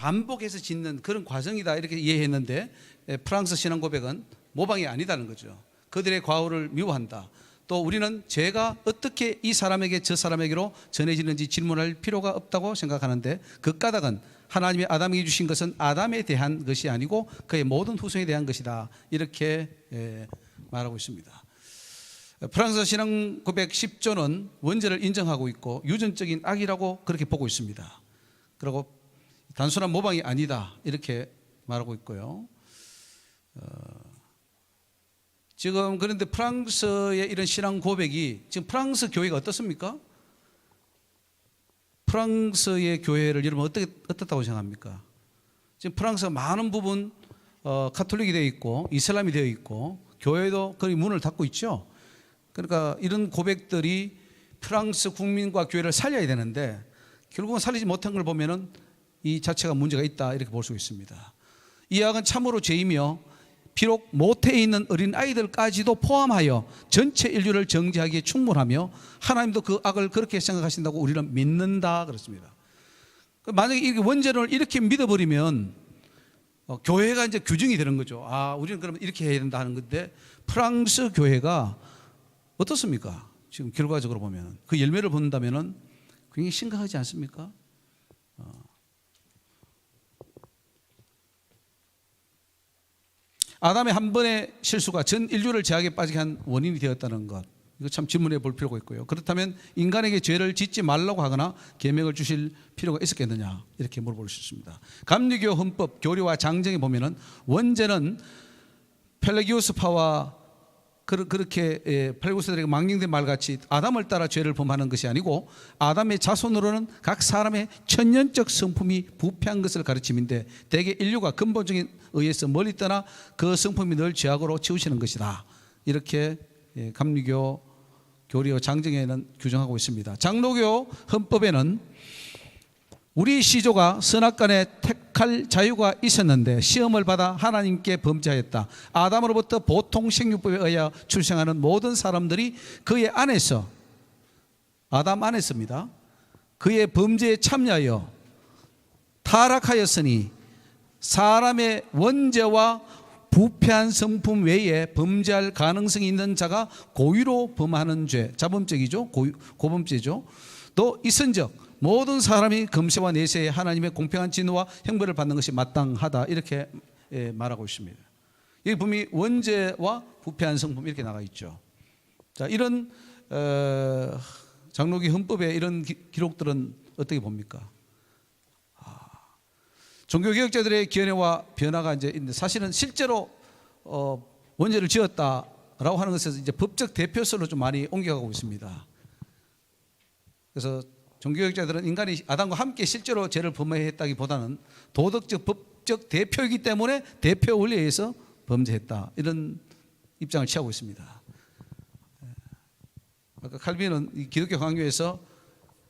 반복해서 짓는 그런 과정이다 이렇게 이해했는데, 프랑스 신앙 고백은 모방이 아니다는 거죠. 그들의 과오를 미워한다. 또 우리는 죄가 어떻게 이 사람에게 저 사람에게로 전해지는지 질문할 필요가 없다고 생각하는데, 그 까닭은 하나님이 아담에게 주신 것은 아담에 대한 것이 아니고 그의 모든 후손에 대한 것이다, 이렇게 말하고 있습니다. 프랑스 신앙 고백 10조는 원죄를 인정하고 있고 유전적인 악이라고 그렇게 보고 있습니다. 그리고 단순한 모방이 아니다 이렇게 말하고 있고요. 지금 그런데 프랑스의 이런 신앙 고백이, 지금 프랑스 교회가 어떻습니까? 프랑스의 교회를 여러분 어떻다고 생각합니까? 지금 프랑스가 많은 부분 카톨릭이 되어 있고 이슬람이 되어 있고 교회도 거의 문을 닫고 있죠. 그러니까 이런 고백들이 프랑스 국민과 교회를 살려야 되는데 결국은 살리지 못한 걸 보면은 이 자체가 문제가 있다 이렇게 볼 수 있습니다. 이 악은 참으로 죄이며 비록 모태에 있는 어린 아이들까지도 포함하여 전체 인류를 정죄하기에 충분하며 하나님도 그 악을 그렇게 생각하신다고 우리는 믿는다 그렇습니다. 만약에 이 원죄를 이렇게 믿어버리면 교회가 이제 규정이 되는 거죠. 아, 우리는 그러면 이렇게 해야 된다 하는 건데, 프랑스 교회가 어떻습니까? 지금 결과적으로 보면 그 열매를 본다면은 굉장히 심각하지 않습니까? 아담의 한 번의 실수가 전 인류를 죄악에 빠지게 한 원인이 되었다는 것, 이거 참 질문해 볼 필요가 있고요. 그렇다면 인간에게 죄를 짓지 말라고 하거나 계명을 주실 필요가 있었겠느냐 이렇게 물어볼 수 있습니다. 감리교 헌법 교리와 장정에 보면은 원죄는 펠레기우스파와 그렇게 펠레기우스들에게 망령된 말같이 아담을 따라 죄를 범하는 것이 아니고 아담의 자손으로는 각 사람의 천연적 성품이 부패한 것을 가르침인데, 대개 인류가 근본적인 의에서 멀리 떠나 그 성품이 늘 죄악으로 치우치는 것이다, 이렇게 감리교 교리와 장정에는 규정하고 있습니다. 장로교 헌법에는 우리 시조가 선악간에 택할 자유가 있었는데 시험을 받아 하나님께 범죄하였다. 아담으로부터 보통 생육법에 의하여 출생하는 모든 사람들이 그의 안에서, 아담 안에서입니다, 그의 범죄에 참여하여 타락하였으니 사람의 원죄와 부패한 성품 외에 범죄할 가능성이 있는 자가 고의로 범하는 죄, 자범죄이죠, 고범죄죠. 또 있은즉 모든 사람이 금세와 내세에 하나님의 공평한 진노와 형벌을 받는 것이 마땅하다, 이렇게 말하고 있습니다. 여기 분명히 원죄와 부패한 성품 이렇게 나가 있죠. 자, 이런 장로교 헌법의 이런 기록들은 어떻게 봅니까? 종교개혁자들의 견해와 변화가 이제 있는데, 사실은 실제로 원죄를 지었다라고 하는 것에서 이제 법적 대표설로 좀 많이 옮겨가고 있습니다. 그래서 종교개혁자들은 인간이 아담과 함께 실제로 죄를 범했다기보다는 도덕적 법적 대표이기 때문에 대표 원리에 의해서 범죄했다, 이런 입장을 취하고 있습니다. 아까 칼빈은 이 기독교 강요에서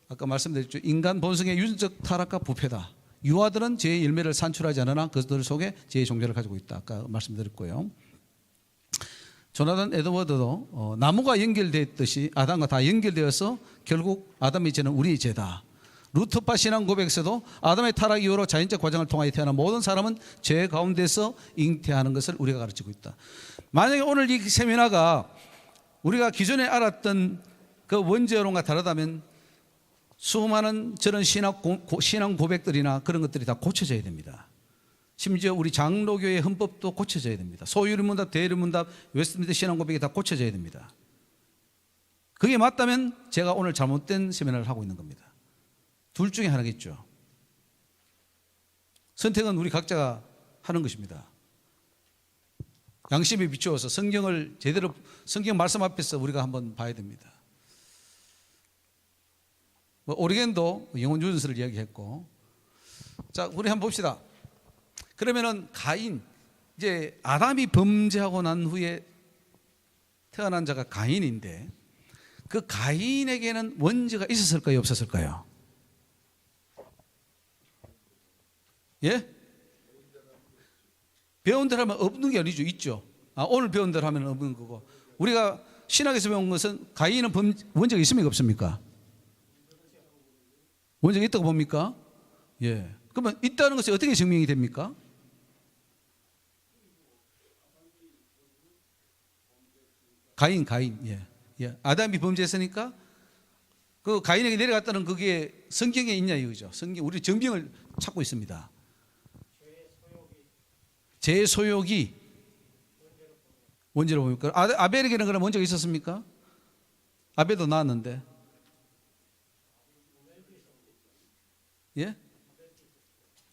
아까 말씀드렸죠. 인간 본성의 유전적 타락과 부패다. 유아들은 죄의 열매를 산출하지 않으나 그들 속에 죄의 종자를 가지고 있다, 아까 말씀드렸고요. 조나단 에드워드도 나무가 연결됐듯이 아담과 다 연결되어서 결국 아담의 죄는 우리의 죄다. 루터파 신앙 고백에서도 아담의 타락 이후로 자연적 과정을 통하여 태어난 모든 사람은 죄 가운데서 잉태하는 것을 우리가 가르치고 있다. 만약에 오늘 이 세미나가 우리가 기존에 알았던 그 원죄론과 다르다면 수많은 저런 신앙 고백들이나 그런 것들이 다 고쳐져야 됩니다. 심지어 우리 장로교의 헌법도 고쳐져야 됩니다. 소유리문답, 대리문답, 웨스트민스터 신앙 고백이 다 고쳐져야 됩니다. 그게 맞다면 제가 오늘 잘못된 세미나를 하고 있는 겁니다. 둘 중에 하나겠죠. 선택은 우리 각자가 하는 것입니다. 양심에 비추어서 성경을 제대로, 성경 말씀 앞에서 우리가 한번 봐야 됩니다. 오리겐도 영혼 유전설을 이야기했고, 자, 우리 한번 봅시다. 그러면은 가인, 이제 아담이 범죄하고 난 후에 태어난 자가 가인인데, 그 가인에게는 원죄가 있었을까요, 없었을까요? 예? 배운 대로 하면 없는 게 아니죠. 있죠. 오늘 배운 대로 하면 없는 거고, 우리가 신학에서 배운 것은 가인은 원죄가 있습니까, 없습니까? 원죄가 있다고 봅니까? 예. 그러면 있다는 것이 어떻게 증명이 됩니까? 가인. 예. 아담이 범죄했으니까 그 가인에게 내려갔다는 그게 성경에 있냐 이거죠. 성경 우리 정병을 찾고 있습니다. 제 소욕이 원죄로 보니까 아벨에게는 그럼 원죄가 있었습니까? 아벨도 나왔는데. 예?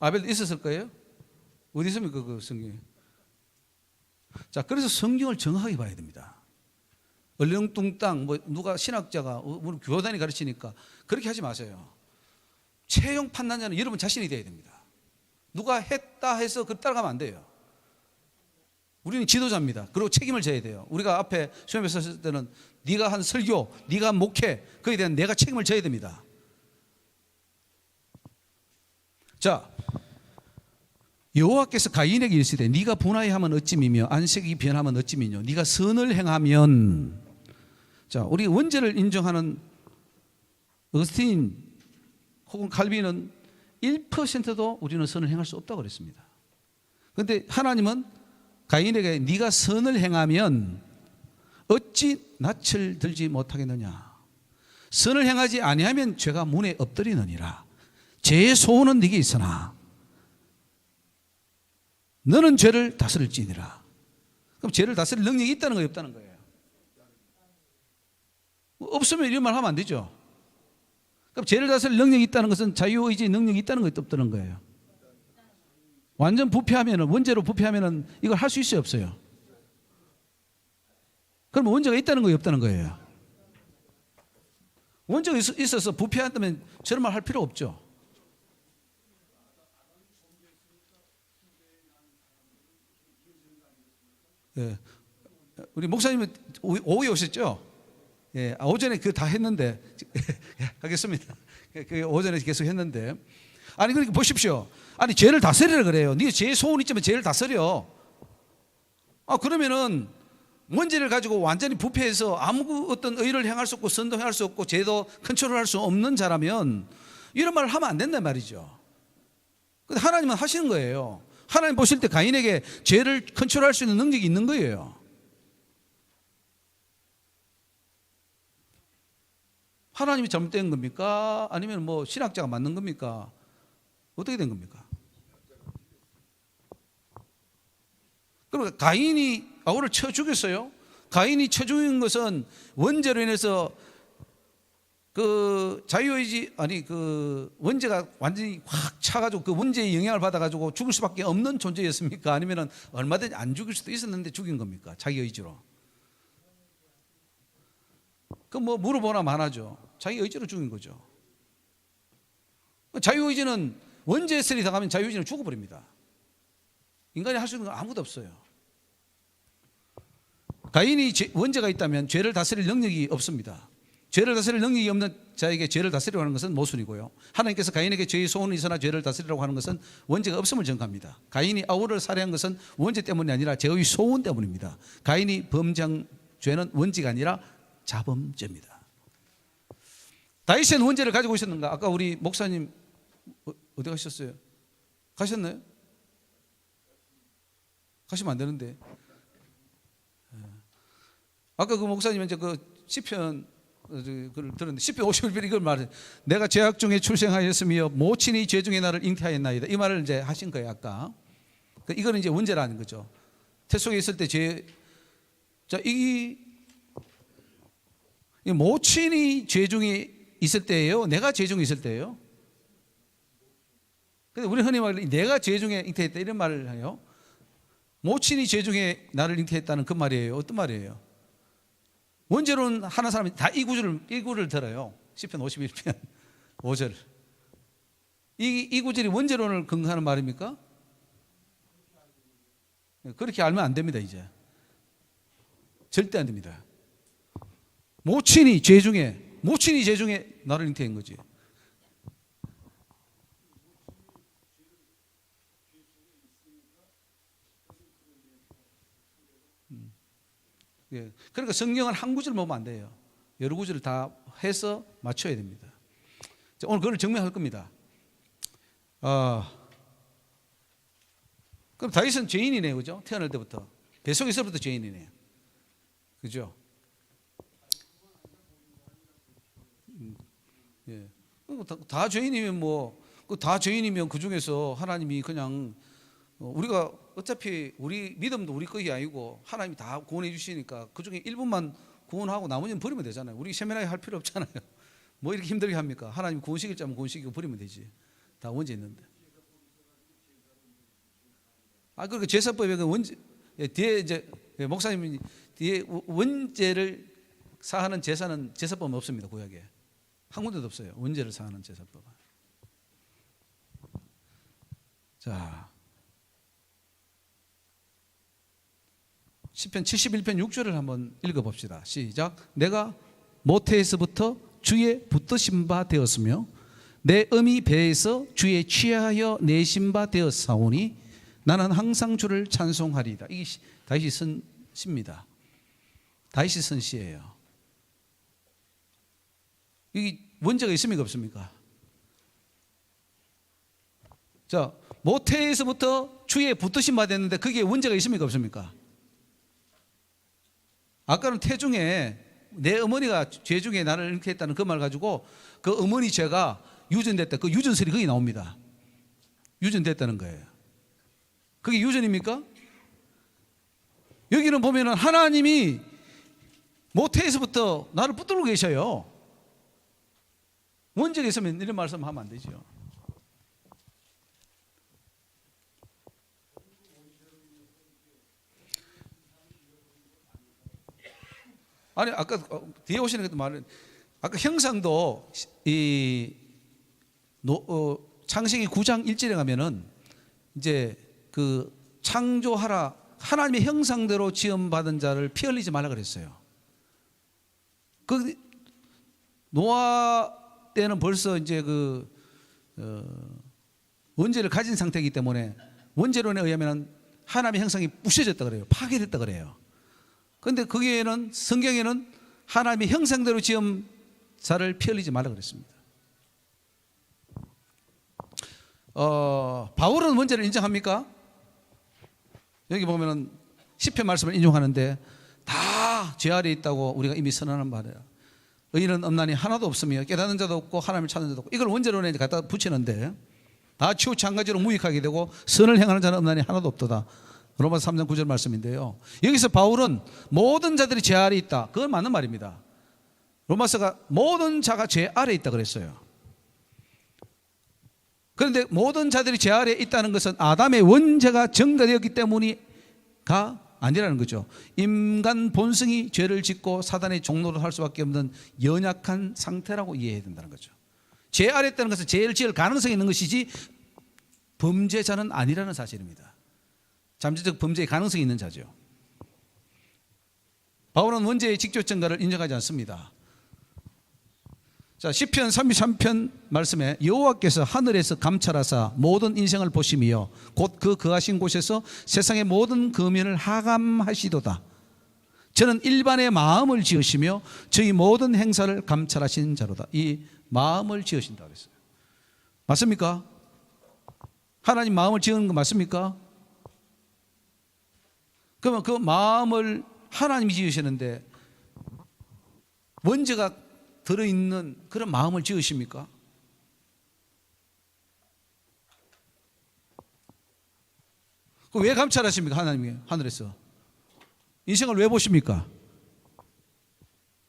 아벨도 있었을 거예요? 어디 있습니까 그 성경에? 자, 그래서 성경을 정확하게 봐야 됩니다. 얼렁뚱땅 뭐 누가 신학자가 우리 교단이 가르치니까 그렇게 하지 마세요. 최종 판단자는 여러분 자신이 돼야 됩니다. 누가 했다 해서 그 따라가면 안 돼요. 우리는 지도자입니다. 그리고 책임을 져야 돼요. 우리가 앞에 시험에 섰을 때는 네가 한 설교, 네가 한 목회, 그에 대한 내가 책임을 져야 됩니다. 자, 여호와께서 가인에게 이르시되 네가 분하여하면 어찌미며 안색이 변하면 어찌미뇨 네가 선을 행하면. 자, 우리 원죄를 인정하는 어스틴 혹은 칼빈은 1%도 우리는 선을 행할 수 없다고 그랬습니다. 그런데 하나님은 가인에게 네가 선을 행하면 어찌 낯을 들지 못하겠느냐. 선을 행하지 아니하면 죄가 문에 엎드리느니라. 죄의 소원은 네게 있으나 너는 죄를 다스릴지니라. 그럼 죄를 다스릴 능력이 있다는 거예요, 없다는 거예요? 없으면 이런 말 하면 안 되죠. 그럼 죄를 다스릴 능력이 있다는 것은 자유의지 능력이 있다는 거예요, 없다는 거예요? 완전 부패하면은, 원죄로 부패하면은 이걸 할 수 있어요, 없어요? 그럼 원죄가 있다는 거예요, 없다는 거예요? 원죄가 있어서 부패한다면 저런 말 할 필요 없죠. 예. 우리 목사님은 오후에 오셨죠? 예. 오전에 그 다 했는데 하겠습니다. 그 오전에 계속 했는데, 아니 그러니까 보십시오. 아니 죄를 다스리라 그래요. 네 죄의 소원 있지만 죄를 다스려. 그러면은 원죄를 가지고 완전히 부패해서 아무 어떤 의를 행할 수 없고 선도 행할 수 없고 죄도 컨트롤할 수 없는 자라면 이런 말을 하면 안 된단 말이죠. 근데 하나님은 하시는 거예요. 하나님 보실 때 가인에게 죄를 컨트롤할 수 있는 능력이 있는 거예요. 하나님이 잘못된 겁니까? 아니면 뭐 신학자가 맞는 겁니까? 어떻게 된 겁니까? 그러니까 가인이 아우를 쳐 죽였어요. 가인이 쳐 죽인 것은 원죄로 인해서 그 자유의지 그 원죄가 완전히 확 차가지고 그 원죄의 영향을 받아가지고 죽을 수밖에 없는 존재였습니까? 아니면은 얼마든지 안 죽일 수도 있었는데 죽인 겁니까? 자기 의지로. 그 뭐 물어보나 마나죠. 자기 의지로 죽인 거죠. 자유의지는 원죄의 세리 당하면 자유의지는 죽어버립니다. 인간이 할 수 있는 건 아무도 없어요. 가인이 원죄가 있다면 죄를 다스릴 능력이 없습니다. 죄를 다스릴 능력이 없는 자에게 죄를 다스리라고 하는 것은 모순이고요. 하나님께서 가인에게 죄의 소원이 있으나 죄를 다스리라고 하는 것은 원죄가 없음을 증가합니다. 가인이 아우를 살해한 것은 원죄 때문이 아니라 죄의 소원 때문입니다. 가인이 범죄한 죄는 원죄가 아니라 자범죄입니다. 다윗은 원죄를 가지고 있었는가? 아까 우리 목사님 어디 가셨어요? 가셨나요? 가시면 안 되는데. 아까 그 목사님 이제 그 시편 그걸 들었는데 시편 51편 이걸 말해. 내가 죄악 중에 출생하였으며 모친이 죄 중에 나를 잉태하였나이다. 이 말을 이제 하신 거예요 아까. 이거는 이제 원죄라는 거죠. 태 속에 있을 때 죄. 자, 이 모친이 죄 중에 있을 때예요? 내가 죄 중에 있을 때예요? 근데 우리 흔히 말해 내가 죄 중에 잉태했다 이런 말을 해요. 모친이 죄 중에 나를 잉태했다는 그 말이에요. 어떤 말이에요? 원죄로는 하는 사람이 다 이 구절을 들어요. 시편 51편 5절. 이 구절이 원죄론을 근거하는 말입니까? 그렇게 알면 안 됩니다. 이제 절대 안 됩니다. 모친이 죄 중에 나를 잉태한 거지. 예. 그러니까 성경을 한 구절 보면 안 돼요. 여러 구절을 다 해서 맞춰야 됩니다. 자, 오늘 그걸 증명할 겁니다. 그럼 다윗은 죄인이네요, 그죠? 태어날 때부터 뱃속에서부터 죄인이네요, 그죠? 예. 다 죄인이면 다 죄인이면 그 중에서 하나님이 그냥 우리가 어차피 우리 믿음도 우리 것이 아니고 하나님이 다 구원해 주시니까 그 중에 일부만 구원하고 나머지는 버리면 되잖아요. 우리 세밀하게 할 필요 없잖아요. 뭐 이렇게 힘들게 합니까? 하나님 구원시킬 자면 구원시키고 버리면 되지. 다 원죄 있는데. 그러니까 제사법에 그 원죄 뒤에 이제 목사님이 뒤에 원죄를 사하는 제사는 제사법은 없습니다. 구약에 한 군데도 없어요. 원죄를 사하는 제사법은. 자, 시편 71편 6절을 한번 읽어봅시다. 시작. 내가 모태에서부터 주의 붙드신 바 되었으며 내 어미 배에서 주의 취하여 내신 바 되었사오니 나는 항상 주를 찬송하리이다. 이게 다윗이 쓴 시입니다. 다윗이 쓴 시예요. 이게 원죄가 있습니까 없습니까? 자, 모태에서부터 주의 붙드신 바 됐는데 그게 원죄가 있습니까 없습니까? 아까는 태중에 내 어머니가 죄 중에 나를 이렇게 했다는 그 말 가지고 그 어머니 죄가 유전됐다. 그 유전설이 거기 나옵니다. 유전됐다는 거예요. 그게 유전입니까? 여기는 보면은 하나님이 모태에서부터 나를 붙들고 계셔요. 원죄가 있으면 이런 말씀 하면 안 되죠. 아니 아까 뒤에 오시는 것도 말은 아까 형상도 창세기 9장 1절에 가면은 이제 그 창조하라 하나님의 형상대로 지음받은 자를 피 흘리지 말라 그랬어요. 그 노아 때는 벌써 이제 원죄를 가진 상태이기 때문에 원죄론에 의하면 하나님의 형상이 부셔졌다 그래요. 파괴됐다 그래요. 그런데 거기에는 성경에는 하나님의 형상대로 지은 자를 피 흘리지 말라 그랬습니다. 바울은 원죄를 인정합니까? 여기 보면은 시편 말씀을 인용하는데 다 죄 아래 있다고 우리가 이미 선언한 바래요. 의인은 없나니 하나도 없으며 깨닫는 자도 없고 하나님을 찾는 자도 없고 이걸 원죄론에 갖다 붙이는데 다 치우치 한 가지로 무익하게 되고 선을 행하는 자는 없나니 하나도 없도다. 로마서 3장 9절 말씀인데요. 여기서 바울은 모든 자들이 죄 아래 있다. 그건 맞는 말입니다. 로마서가 모든 자가 죄 아래 있다 그랬어요. 그런데 모든 자들이 죄 아래 있다는 것은 아담의 원죄가 증가되었기 때문이가 아니라는 거죠. 인간 본성이 죄를 짓고 사단의 종노를 할 수밖에 없는 연약한 상태라고 이해해야 된다는 거죠. 죄 아래 있다는 것은 죄를 지을 가능성이 있는 것이지 범죄자는 아니라는 사실입니다. 잠재적 범죄의 가능성이 있는 자죠. 바울은 원죄의 직접 증가를 인정하지 않습니다. 자, 시편 33편 말씀에 여호와께서 하늘에서 감찰하사 모든 인생을 보시며 곧 그 거하신 곳에서 세상의 모든 거민을 하감하시도다. 저는 일반의 마음을 지으시며 저희 모든 행사를 감찰하신 자로다. 이 마음을 지으신다 그랬어요. 맞습니까? 하나님 마음을 지은 거 맞습니까? 그러면 그 마음을 하나님이 지으시는데 원죄가 들어있는 그런 마음을 지으십니까? 왜 감찰하십니까? 하나님이 하늘에서 인생을 왜 보십니까?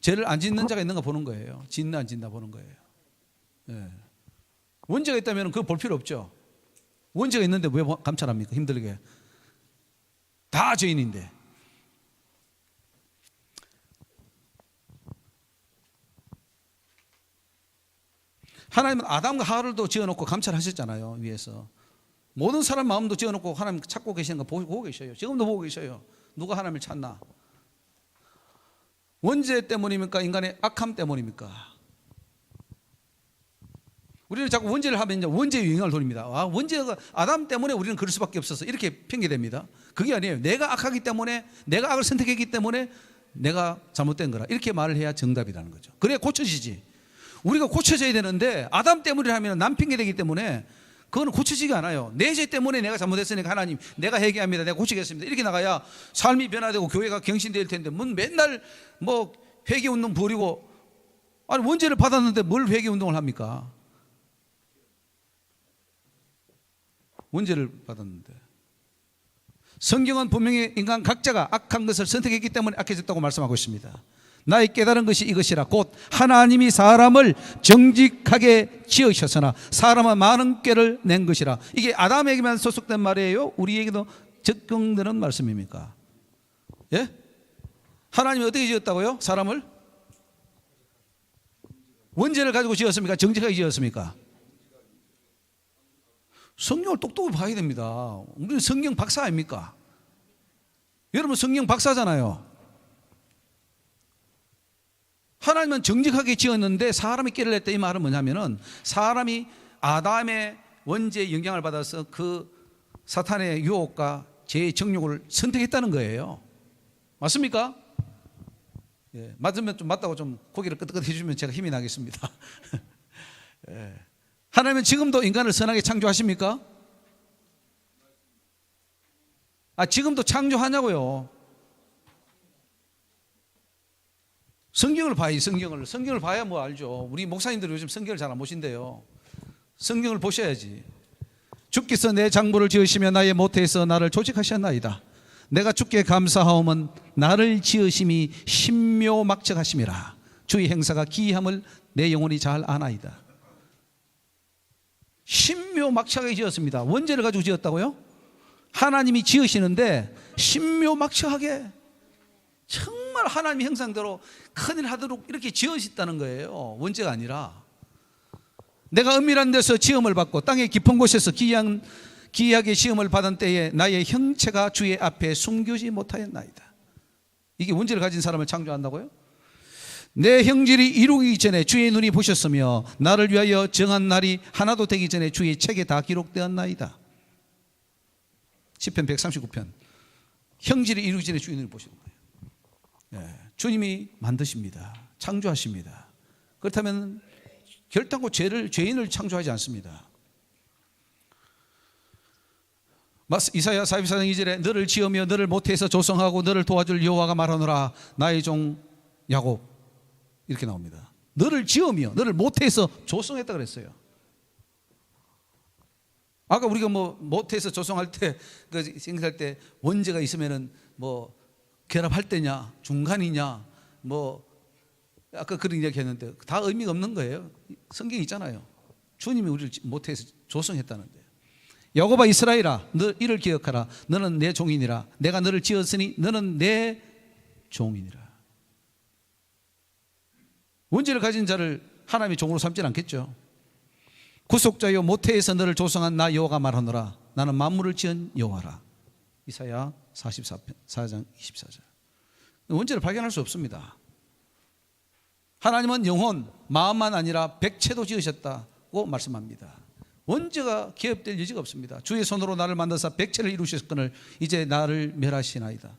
죄를 안 짓는 자가 있는가 보는 거예요. 짓나 안 짓나 보는 거예요. 예. 원죄가 있다면 그거 볼 필요 없죠. 원죄가 있는데 왜 감찰합니까? 힘들게. 다 죄인인데. 하나님은 아담과 하와를 지어놓고 감찰하셨잖아요. 위에서 모든 사람 마음도 지어놓고 하나님 찾고 계시는 거 보고 계셔요. 지금도 보고 계셔요. 누가 하나님을 찾나? 원죄 때문입니까? 인간의 악함 때문입니까? 우리는 자꾸 원죄를 하면 이제 원죄의 영향을 돌립니다. 원죄가 아담 때문에 우리는 그럴 수밖에 없어서 이렇게 핑계댑니다. 그게 아니에요. 내가 악하기 때문에, 내가 악을 선택했기 때문에 내가 잘못된 거라. 이렇게 말을 해야 정답이라는 거죠. 그래야 고쳐지지. 우리가 고쳐져야 되는데 아담 때문이라면 남 핑계대기 때문에 그거는 고쳐지지 않아요. 내 죄 때문에 내가 잘못했으니까 하나님 내가 회개합니다, 내가 고치겠습니다, 이렇게 나가야 삶이 변화되고 교회가 경신될 텐데 맨날 뭐 회개운동 부리고, 아니 원죄를 받았는데 뭘 회개운동을 합니까? 원죄를 받았는데. 성경은 분명히 인간 각자가 악한 것을 선택했기 때문에 악해졌다고 말씀하고 있습니다. 나의 깨달은 것이 이것이라, 곧 하나님이 사람을 정직하게 지으셨으나 사람은 많은 꾀를 낸 것이라. 이게 아담에게만 소속된 말이에요? 우리에게도 적용되는 말씀입니까? 예? 하나님이 어떻게 지었다고요? 사람을? 원죄를 가지고 지었습니까? 정직하게 지었습니까? 성경을 똑똑히 봐야 됩니다. 우리는 성경 박사 아닙니까? 여러분 성경 박사잖아요. 하나님은 정직하게 지었는데 사람이 깨를 냈다, 이 말은 뭐냐면은 사람이 아담의 원죄의 영향을 받아서 그 사탄의 유혹과 죄의 정욕을 선택했다는 거예요. 맞습니까? 예, 맞으면 좀 맞다고 좀 고개를 끄덕끄덕 해주면 제가 힘이 나겠습니다. 예. 하나님은 지금도 인간을 선하게 창조하십니까? 지금도 창조하냐고요. 성경을 봐야, 성경을 봐야 뭐 알죠. 우리 목사님들 요즘 성경을 잘 안 보신대요. 성경을 보셔야지. 주께서 내 장부를 지으시며 나의 모태에서 나를 조직하셨나이다. 내가 주께 감사하오면 나를 지으심이 신묘막측하심이라. 주의 행사가 기이함을 내 영혼이 잘 아나이다. 신묘막측하게 지었습니다. 원죄를 가지고 지었다고요? 하나님이 지으시는데 신묘막측하게 정말 하나님의 형상대로 큰일 하도록 이렇게 지으셨다는 거예요. 원죄가 아니라. 내가 은밀한 데서 지음을 받고 땅의 깊은 곳에서 기이하게 시험을 받은 때에 나의 형체가 주의 앞에 숨기지 못하였나이다. 이게 원죄를 가진 사람을 창조한다고요? 내 형질이 이루기 전에 주의 눈이 보셨으며 나를 위하여 정한 날이 하나도 되기 전에 주의 책에 다 기록되었나이다. 시편 139편. 형질이 이루기 전에 주의 눈이 보시는 거예요. 네, 주님이 만드십니다. 창조하십니다. 그렇다면 결단코 죄인을 창조하지 않습니다. 이사야 44장 2절에 너를 지으며 너를 모태에서 조성하고 너를 도와줄 여호와가 말하노라 나의 종 야곱, 이렇게 나옵니다. 너를 지으며 너를 모태에서 조성했다 그랬어요. 아까 우리가 뭐 모태에서 조성할 때, 생각할 때 원죄가 있으면은 뭐 결합할 때냐 중간이냐 뭐 아까 그런 이야기 했는데 다 의미가 없는 거예요. 성경이 있잖아요. 주님이 우리를 모태에서 조성했다는데. 야곱아 이스라엘아 너 이를 기억하라. 너는 내 종이니라. 내가 너를 지었으니 너는 내 종이니라. 원죄를 가진 자를 하나님이 종으로 삼지는 않겠죠. 구속자여 모태에서 너를 조성한 나 여호와가 말하노라. 나는 만물을 지은 여호와라. 이사야 44장 24절. 원죄를 발견할 수 없습니다. 하나님은 영혼, 마음만 아니라 백체도 지으셨다고 말씀합니다. 원죄가 기업될 여지가 없습니다. 주의 손으로 나를 만드사 백체를 이루셨거늘 이제 나를 멸하시나이다.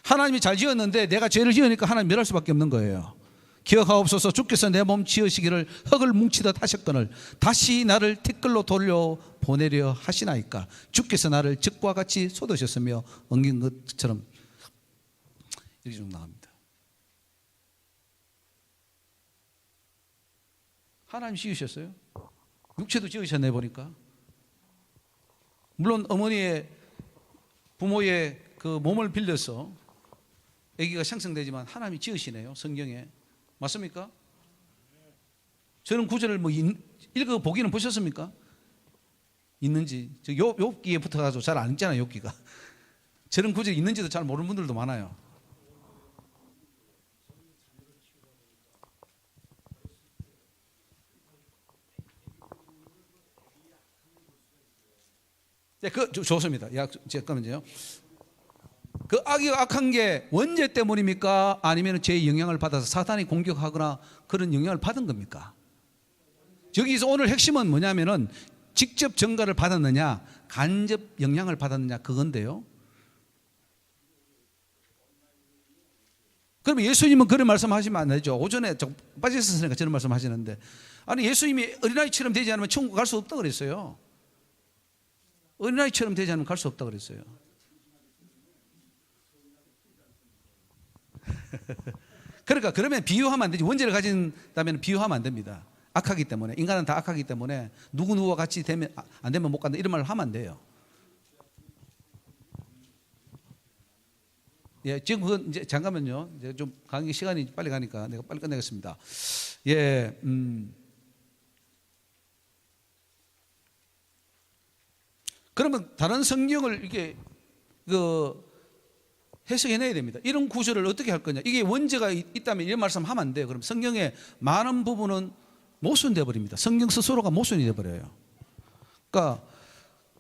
하나님이 잘 지었는데 내가 죄를 지으니까 하나님 멸할 수밖에 없는 거예요. 기억하옵소서 주께서 내 몸 지으시기를 흙을 뭉치듯 하셨거늘 다시 나를 티끌로 돌려 보내려 하시나이까. 주께서 나를 즙과 같이 쏟으셨으며 엉긴 것처럼, 이렇게 좀 나갑니다. 하나님 지으셨어요. 육체도 지으셨네 보니까. 물론 어머니의 부모의 그 몸을 빌려서 아기가 생성되지만 하나님이 지으시네요. 성경에. 맞습니까? 저는 구절을 뭐 읽어보기는 보셨습니까? 있는지. 저 욥기에 붙어가지고 잘 안 읽잖아요. 욥기가. 저런 구절이 있는지도 잘 모르는 분들도 많아요. 네, 좋습니다. 잠깐만요. 그 악이가 악한 게 원죄 때문입니까? 아니면 죄의 영향을 받아서 사탄이 공격하거나 그런 영향을 받은 겁니까? 여기서 오늘 핵심은 뭐냐면은 직접 전가를 받았느냐, 간접 영향을 받았느냐, 그건데요. 그럼 예수님은 그런 말씀 하시면 안 되죠. 오전에 빠져 있었으니까 저런 말씀 하시는데, 아니 예수님이 어린아이처럼 되지 않으면 천국 갈 수 없다고 그랬어요. 어린아이처럼 되지 않으면 갈 수 없다 그랬어요. 그러니까 그러면 비유하면 안 되지. 원죄를 가진다면 비유하면 안 됩니다. 악하기 때문에, 인간은 다 악하기 때문에 누구와 같이 되면 안 되면 못 간다 이런 말을 하면 안 돼요. 예, 지금 그건 이제 잠깐만요. 이제 좀 강의 시간이 빨리 가니까 내가 빨리 끝내겠습니다. 예, 그러면 다른 성경을 이렇게 해석해내야 됩니다. 이런 구절을 어떻게 할 거냐. 이게 원죄가 있다면 이런 말씀 하면 안 돼요. 그럼 성경의 많은 부분은 모순돼 버립니다. 성경 스스로가 모순이 돼 버려요. 그러니까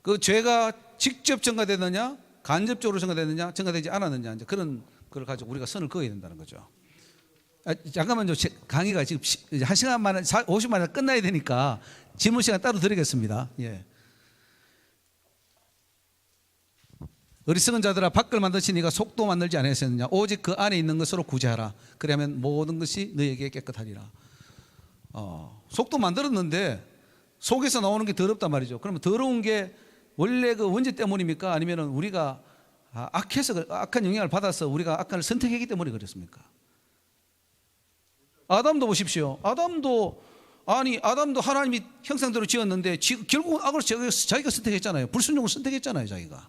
그 죄가 직접 전가되느냐, 간접적으로 전가되느냐, 전가되지 않았느냐, 이제 그런 걸 가지고 우리가 선을 그어야 된다는 거죠. 잠깐만요. 강의가 지금 1시간 만에 50분 만에 끝나야 되니까 질문 시간 따로 드리겠습니다. 예. 어리석은 자들아, 밖을 만드신 이가 속도 만들지 않으셨느냐. 오직 그 안에 있는 것으로 구제하라. 그러면 모든 것이 너에게 깨끗하리라. 속도 만들었는데 속에서 나오는 게 더럽단 말이죠. 그러면 더러운 게 원래 그 원죄 때문입니까? 아니면 우리가 악해서, 악한 영향을 받아서 우리가 악한을 선택했기 때문에 그렇습니까? 아담도 보십시오. 아담도 하나님이 형상대로 지었는데 결국은 악을 자기가 선택했잖아요. 불순종을 선택했잖아요, 자기가.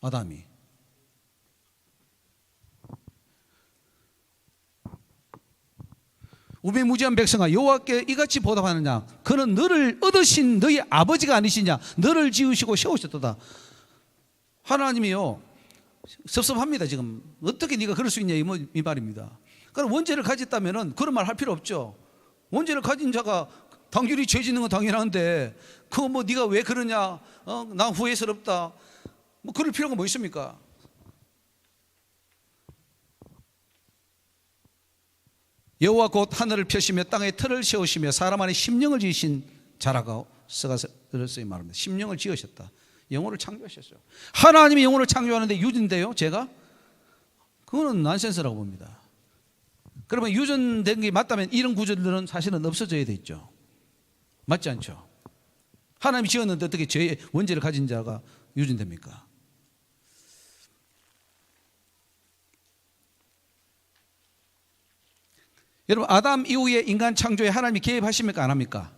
아담이. 우매무지한 백성아, 여호와께 이같이 보답하느냐. 그는 너를 얻으신 너희 아버지가 아니시냐. 너를 지으시고 세우셨도다. 하나님이요, 섭섭합니다. 지금 어떻게 네가 그럴 수 있냐 이 말입니다. 그럼 원죄를 가졌다면은 그런 말 할 필요 없죠. 원죄를 가진 자가 당연히 죄 짓는 건 당연한데 그거 뭐 네가 왜 그러냐, 나 후회스럽다, 뭐 그럴 필요가 뭐 있습니까? 여호와 곧 하늘을 펴시며 땅에 틀을 세우시며 사람 안에 심령을 지으신 자라고 쓰이 말합니다. 심령을 지으셨다. 영혼을 창조하셨어요. 하나님이 영혼을 창조하는데 유전돼요, 제가? 그거는 난센스라고 봅니다. 그러면 유전된 게 맞다면 이런 구조들은 사실은 없어져야 되죠. 맞지 않죠? 하나님이 지었는데 어떻게 죄의 원죄를 가진 자가 유전됩니까? 여러분, 아담 이후에 인간 창조에 하나님이 개입하십니까? 안 합니까?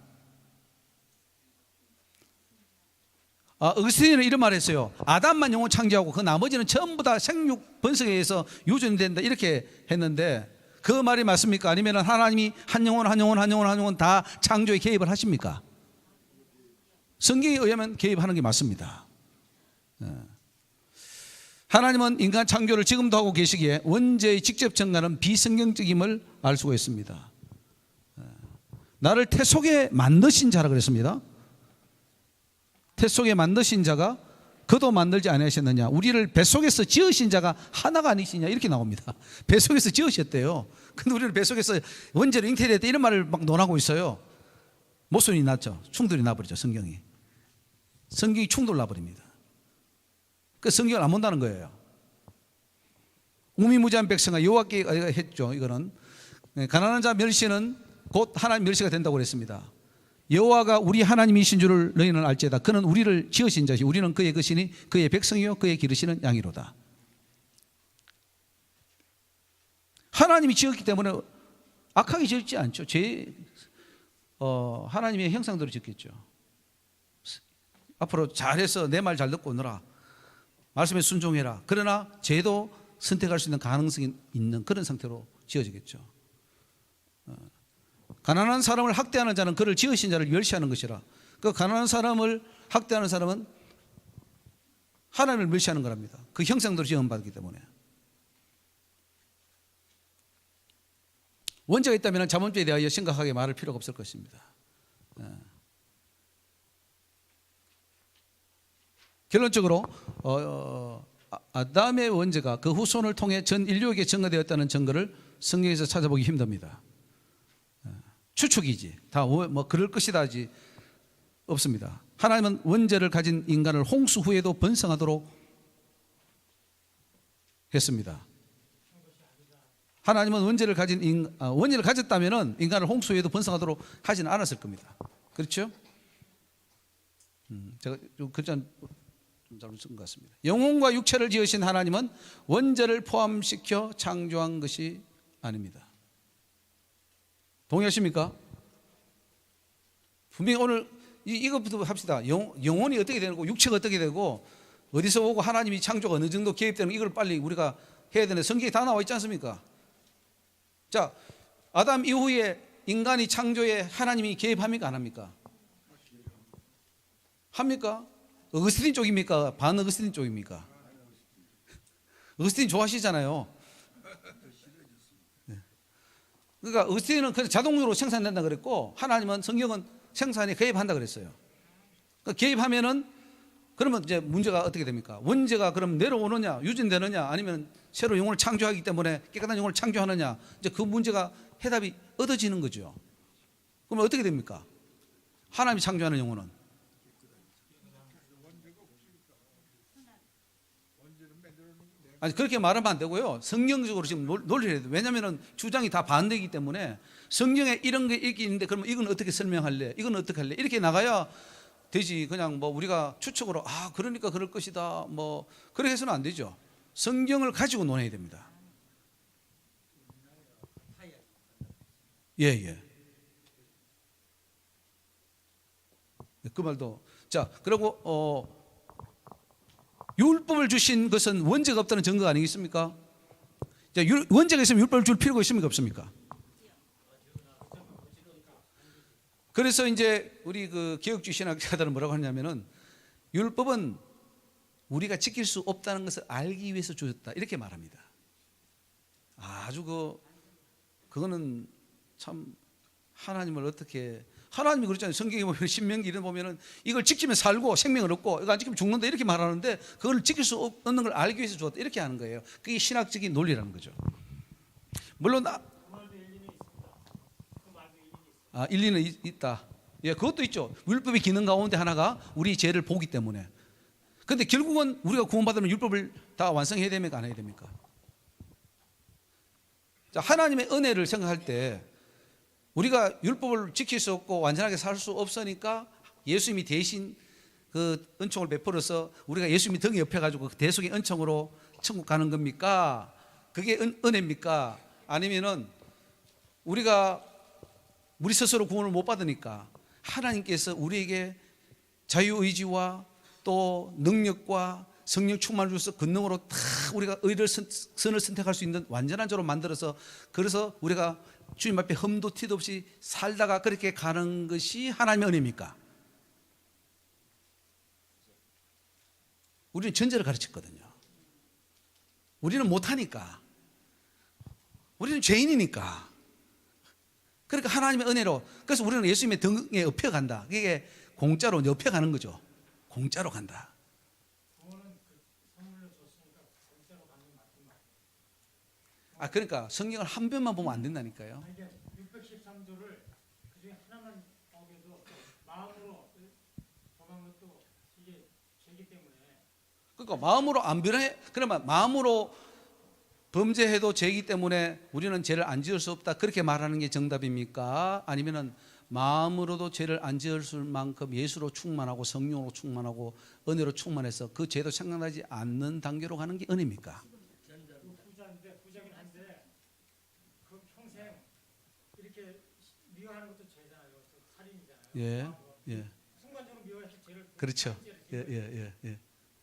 어거스틴은 이런 말을 했어요. 아담만 영혼 창조하고 그 나머지는 전부 다 생육 번성에 의해서 유전된다 이렇게 했는데 그 말이 맞습니까? 아니면 하나님이 한 영혼 다 창조에 개입을 하십니까? 성경에 의하면 개입하는 게 맞습니다. 하나님은 인간 창조를 지금도 하고 계시기에 원죄의 직접 전가는 비성경적임을 알 수가 있습니다. 나를 태 속에 만드신 자라 그랬습니다. 태 속에 만드신 자가 그도 만들지 아니하셨느냐. 우리를 뱃속에서 지으신 자가 하나가 아니시냐 이렇게 나옵니다. 뱃속에서 지으셨대요. 근데 우리를 뱃속에서 원죄로 잉태됐다 이런 말을 막 논하고 있어요. 모순이 났죠. 충돌이 나버리죠. 성경이 충돌 나버립니다. 그 성경을 안 본다는 거예요. 우미무지한 백성아, 여호와께 했죠. 이거는 가난한 자 멸시는 곧 하나님 멸시가 된다고 그랬습니다. 여호와가 우리 하나님이신 줄을 너희는 알지어다. 그는 우리를 지으신 자시 우리는 그의 것이니 그의 백성이요 그의 기르시는 양이로다. 하나님이 지었기 때문에 악하게 지었지 않죠. 하나님의 형상대로 지었겠죠. 앞으로 잘해서 내 말 잘 듣고 오너라, 말씀에 순종해라. 그러나 죄도 선택할 수 있는 가능성이 있는 그런 상태로 지어지겠죠. 가난한 사람을 학대하는 자는 그를 지으신 자를 멸시하는 것이라. 그 가난한 사람을 학대하는 사람은 하나님을 멸시하는 거랍니다. 그 형상대로 지음받기 때문에. 원죄가 있다면 자본주의에 대하여 심각하게 말할 필요가 없을 것입니다. 결론적으로 아담의 원죄가 그 후손을 통해 전 인류에게 전가되었다는 증거를 성경에서 찾아보기 힘듭니다. 추측이지 다 뭐 그럴 것이다지 없습니다. 하나님은 원죄를 가진 인간을 홍수 후에도 번성하도록 했습니다. 하나님은 원죄를 가졌다면은 인간을 홍수 후에도 번성하도록 하지는 않았을 겁니다. 그렇죠? 제가 좀 글자 좀 잘못 쓴 것 같습니다. 영혼과 육체를 지으신 하나님은 원죄를 포함시켜 창조한 것이 아닙니다. 동의하십니까? 분명히 오늘 이것부터 합시다. 영혼이 어떻게 되고 육체가 어떻게 되고 어디서 오고 하나님이 창조가 어느 정도 개입되는 이걸 빨리 우리가 해야 되는데 성경에 다 나와 있지 않습니까? 자, 아담 이후에 인간이 창조에 하나님이 개입합니까 안 합니까? 합니까? 어거스틴 쪽입니까? 반 어거스틴 쪽입니까? 어거스틴 좋아하시잖아요. 그러니까 어거스틴은 그냥 자동으로 생산된다 그랬고 하나님은 성경은 생산에 개입한다 그랬어요. 그러니까 개입하면은 그러면 이제 문제가 어떻게 됩니까? 원죄가 그럼 내려오느냐, 유진되느냐, 아니면 새로 영혼을 창조하기 때문에 깨끗한 영혼을 창조하느냐, 이제 그 문제가 해답이 얻어지는 거죠. 그러면 어떻게 됩니까? 하나님이 창조하는 영혼은 아니 그렇게 말하면 안 되고요. 성경적으로 지금 논리를 해야 돼요. 왜냐하면 주장이 다 반대이기 때문에 성경에 이런 게 있는데 그러면 이건 어떻게 설명할래? 이건 어떻게 할래? 이렇게 나가야 되지. 그냥 뭐 우리가 추측으로 그러니까 그럴 것이다. 뭐 그렇게 해서는 안 되죠. 성경을 가지고 논해야 됩니다. 예. 그 말도 자 그리고 율법을 주신 것은 원죄가 없다는 증거 아니겠습니까? 자, 원죄가 있으면 율법을 줄 필요가 있습니까 없습니까? 그래서 이제 우리 그 개혁주의 신학자들은 뭐라고 하냐면은 율법은 우리가 지킬 수 없다는 것을 알기 위해서 주셨다 이렇게 말합니다. 아주 그거는 참 하나님을 어떻게 하나님이 그렇잖아요. 성경에 보면 신명기 이런 보면은 이걸 지키면 살고 생명을 얻고 이거 안 지키면 죽는다 이렇게 말하는데 그걸 지킬 수 없는 걸 알기 위해서 주었다 이렇게 하는 거예요. 그게 신학적인 논리라는 거죠. 물론 일리는 있다. 예, 그것도 있죠. 율법의 기능 가운데 하나가 우리 죄를 보기 때문에. 그런데 결국은 우리가 구원받으면 율법을 다 완성해야 됩니까 안 해야 됩니까? 자, 하나님의 은혜를 생각할 때 우리가 율법을 지킬 수 없고 완전하게 살 수 없으니까 예수님이 대신 그 은총을 베풀어서 우리가 예수님이 등에 옆에 가지고 그 대속의 은총으로 천국 가는 겁니까? 그게 은혜입니까? 아니면은 우리가 우리 스스로 구원을 못 받으니까 하나님께서 우리에게 자유의지와 또 능력과 성령 충만을 주셔서 권능으로 다 우리가 의를 선을 선택할 수 있는 완전한 자로 만들어서 그래서 우리가 주님 앞에 흠도 티도 없이 살다가 그렇게 가는 것이 하나님의 은혜입니까? 우리는 전제를 가르쳤거든요. 우리는 못하니까 우리는 죄인이니까 그러니까 하나님의 은혜로 그래서 우리는 예수님의 등에 업혀 간다. 그게 공짜로 옆에 가는 거죠. 공짜로 간다. 그러니까 성경을 한 편만 보면 안 된다니까요. 613조를 그중에 하나만 어겨도 마음으로 범한 것도 이게 죄기 때문에 그러니까 마음으로 안 변해 그러면 마음으로 범죄해도 죄이기 때문에 우리는 죄를 안 지을 수 없다 그렇게 말하는 게 정답입니까? 아니면은 마음으로도 죄를 안 지을 만큼 예수로 충만하고 성령으로 충만하고 은혜로 충만해서 그 죄도 생각나지 않는 단계로 가는 게 은혜입니까? 부자긴 한데 그 평생 이렇게 미워하는 것도 죄잖아요. 살인이잖아요. 예. 순간적으로 미워해서 죄를 그렇죠. 예.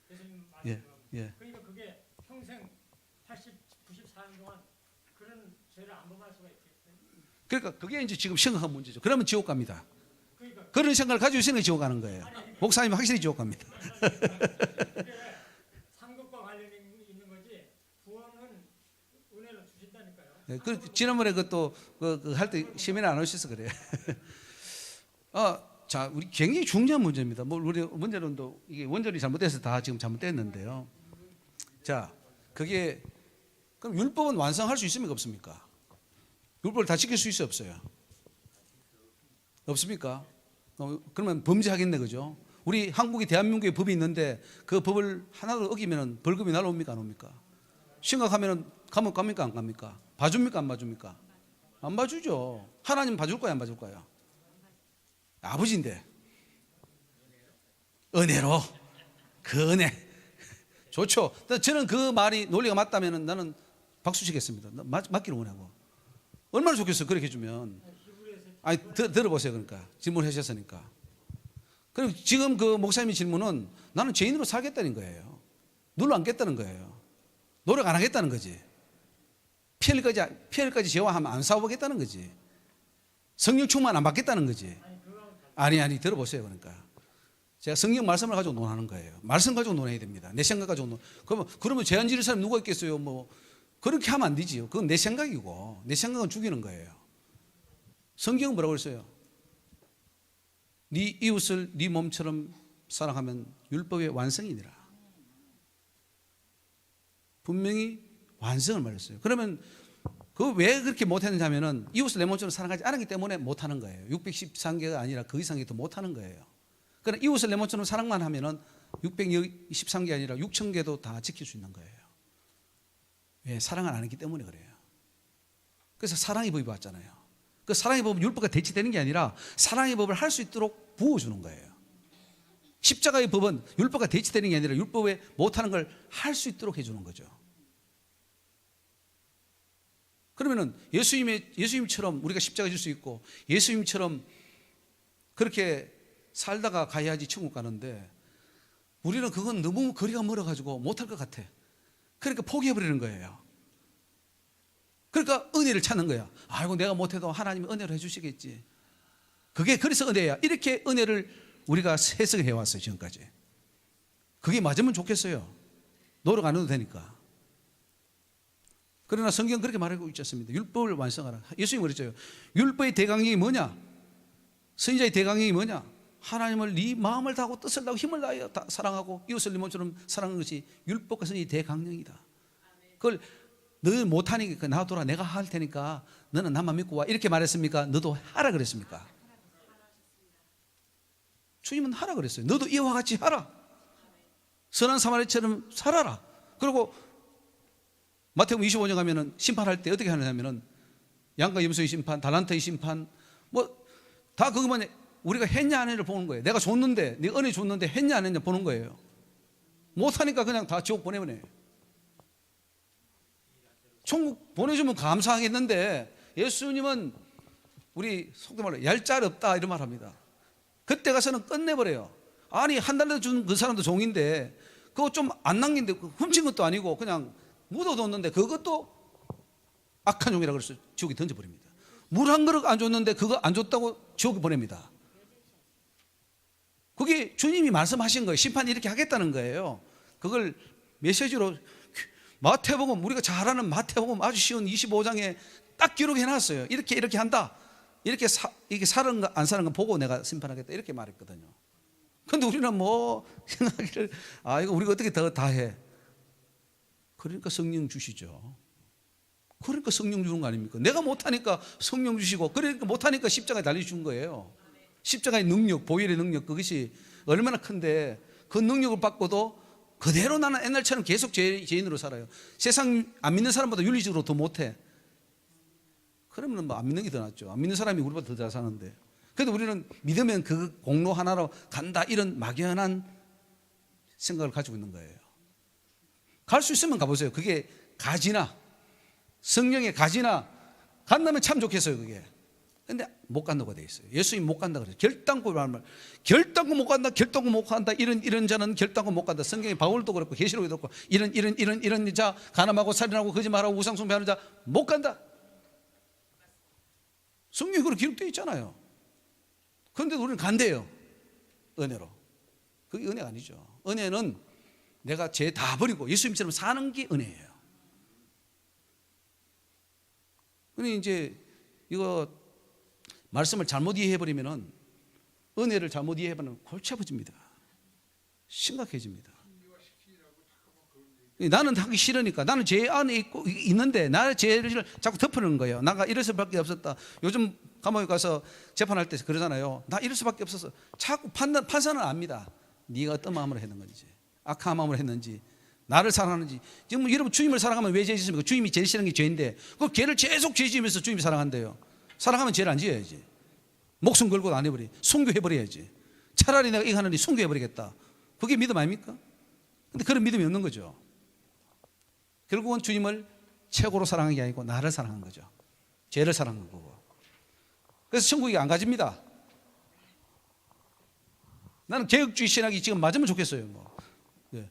예수님 예. 그러니까 그게 평생 94년 동안 그런 죄를 안 범할 수가 있겠어요. 그러니까 그게 이제 지금 심각한 문제죠. 그러면 지옥 갑니다. 그러니까 그런 생각을 가지고 있으니까 지옥 가는 거예요. 목사님 확실히 지옥 갑니다. 상급과 관련이 있는 거지 구원은 은혜로 주신다니까요. 네, 지난번에 그것도 할 때 시민에 안 오셔서 그래요. 자, 우리 굉장히 중요한 문제입니다. 뭐 우리 문제론도 이게 원전이 잘못돼서 다 지금 잘못됐는데요. 자, 그게 그럼 율법은 완성할 수 있습니까 없습니까? 율법을 다 지킬 수 있어요 없어요? 없습니까? 그러면 범죄하겠네 그죠? 우리 한국이 대한민국의 법이 있는데 그 법을 하나도 어기면 벌금이 날아옵니까 안 옵니까? 심각하면 감옥 갑니까 안 갑니까? 봐줍니까 안 봐줍니까? 안 봐주죠. 하나님 봐줄 거야 안 봐줄 거야? 아버지인데 은혜로. 그 은혜. 좋죠. 저는 그 말이 논리가 맞다면 나는 박수 치겠습니다. 맞기를 원하고. 얼마나 좋겠어요. 그렇게 해주면. 아니, 들어보세요. 그러니까. 질문하셨으니까. 그럼 지금 그 목사님의 질문은 나는 죄인으로 살겠다는 거예요. 눌러 앉겠다는 거예요. 노력 안 하겠다는 거지. 피해까지 죄와 하면 안 싸워보겠다는 거지. 성령 충만 안 받겠다는 거지. 아니, 들어보세요. 그러니까. 제가 성경 말씀을 가지고 논하는 거예요. 말씀 가지고 논해야 됩니다. 내 생각 가지고 그러면 죄 안 지을 사람이 누가 있겠어요? 뭐 그렇게 하면 안 되지요. 그건 내 생각이고 내 생각은 죽이는 거예요. 성경은 뭐라고 그랬어요? 네 이웃을 네 몸처럼 사랑하면 율법의 완성이니라. 분명히 완성을 말했어요. 그러면 그 왜 그렇게 못했는지 하면은 이웃을 내 몸처럼 사랑하지 않았기 때문에 못하는 거예요. 613개가 아니라 그 이상이 더 못하는 거예요. 그러나 이웃을 내 몸처럼 사랑만 하면은 613개 아니라 6,000개도 다 지킬 수 있는 거예요. 왜? 사랑을 안 했기 때문에 그래요. 그래서 사랑의 법이 왔잖아요. 그 사랑의 법은 율법과 대치되는 게 아니라 사랑의 법을 할 수 있도록 부어주는 거예요. 십자가의 법은 율법과 대치되는 게 아니라 율법에 못하는 걸 할 수 있도록 해주는 거죠. 그러면은 예수님처럼 우리가 십자가 질 수 있고 예수님처럼 그렇게 살다가 가야지 천국 가는데 우리는 그건 너무 거리가 멀어가지고 못할 것 같아. 그러니까 포기해버리는 거예요. 그러니까 은혜를 찾는 거야. 아이고 내가 못해도 하나님이 은혜로 해주시겠지. 그게 그래서 은혜야. 이렇게 은혜를 우리가 해석을 해왔어요. 지금까지. 그게 맞으면 좋겠어요. 노력 안 해도 되니까. 그러나 성경은 그렇게 말하고 있지 않습니다. 율법을 완성하라. 예수님이 그랬죠. 율법의 대강령이 뭐냐? 선지자의 대강령이 뭐냐? 하나님을 네 마음을 다하고 뜻을 다하고 힘을 다하여 사랑하고 이웃을 네 몸처럼 사랑하는 것이 율법과 선지자의 대강령이다. 그걸 너 못하니까 놔둬라. 내가 할 테니까 너는 나만 믿고 와. 이렇게 말했습니까? 너도 하라 그랬습니까? 주님은 하라 그랬어요. 너도 이와 같이 하라. 선한 사마리처럼 살아라. 그리고 마태복음 25장 가면은 심판할 때 어떻게 하느냐면은 양과 염소의 심판, 달란트의 심판, 뭐 다 그것만 우리가 했냐 안 했냐를 보는 거예요. 내가 줬는데, 내가 은혜 줬는데 했냐 안 했냐 보는 거예요. 못하니까 그냥 다 지옥 보내버려요. 천국 보내주면 감사하겠는데 예수님은 우리 속도 말로 얄짤 없다 이런 말 합니다. 그때 가서는 끝내버려요. 아니 한 달에 준 그 사람도 종인데 그거 좀 안 남긴데 훔친 것도 아니고 그냥 묻어뒀는데 그것도 악한 종이라고 그래서 지옥에 던져버립니다. 물 한 그릇 안 줬는데 그거 안 줬다고 지옥에 보냅니다. 그게 주님이 말씀하신 거예요. 심판이 이렇게 하겠다는 거예요. 그걸 메시지로 마태복음, 우리가 잘 아는 마태복음 아주 쉬운 25장에 딱 기록해놨어요. 이렇게 한다. 이렇게 사는 거 안 사는 거 보고 내가 심판하겠다 이렇게 말했거든요. 근데 우리는 뭐 생각하기를 이거 우리가 어떻게 다 해. 그러니까 성령 주시죠. 그러니까 성령 주는 거 아닙니까? 내가 못하니까 성령 주시고 그러니까 못하니까 십자가에 달려준 거예요. 십자가의 능력, 보혈의 능력 그것이 얼마나 큰데 그 능력을 받고도 그대로 나는 옛날처럼 계속 죄인으로 살아요. 세상 안 믿는 사람보다 윤리적으로 더 못해. 그러면 뭐 안 믿는 게 더 낫죠. 안 믿는 사람이 우리보다 더 잘 사는데. 그래도 우리는 믿으면 그 공로 하나로 간다 이런 막연한 생각을 가지고 있는 거예요. 갈 수 있으면 가보세요. 그게 가지나 성령의 가지나 간다면 참 좋겠어요. 그게. 근데 못 간다고 돼 있어요. 예수님 못 간다 그래요. 결단코 말말. 결단코 못 간다. 결단코 못 간다. 이런 자는 결단코 못 간다. 성경에 바울도 그렇고 계시록에도 그렇고 이런 자 가늠하고 살인하고 거짓말하고 우상숭배하는 자 못 간다. 성경에 그렇게 기록되어 있잖아요. 그런데 우리는 간대요. 은혜로. 그게 은혜가 아니죠. 은혜는 내가 죄 다 버리고 예수님처럼 사는 게 은혜예요. 근데 이제 이거 말씀을 잘못 이해해버리면은 은혜를 잘못 이해해버리면 골치 아파집니다. 심각해집니다. 나는 하기 싫으니까 나는 죄 안에 있는데 나의 죄를 자꾸 덮어놓는 거예요. 나가 이럴 수밖에 없었다. 요즘 감옥에 가서 재판할 때 그러잖아요. 나 이럴 수밖에 없었어. 자꾸 판사는 압니다. 네가 어떤 마음으로 했는 건지 악한 마음으로 했는지 나를 사랑하는지. 지금 여러분 주님을 사랑하면 왜 죄 짓습니까? 주님이 제일 싫은 게 죄인데 그 죄를 계속 죄 지으면서 주님이 사랑한대요. 사랑하면 죄를 안 지어야지. 목숨 걸고 안 해버리. 순교해버려야지. 차라리 내가 이거 하느니 순교해버리겠다. 그게 믿음 아닙니까? 근데 그런 믿음이 없는 거죠. 결국은 주님을 최고로 사랑한 게 아니고 나를 사랑한 거죠. 죄를 사랑한 거고. 그래서 천국에 안 가집니다. 나는 개혁주의 신학이 지금 맞으면 좋겠어요. 뭐. 예.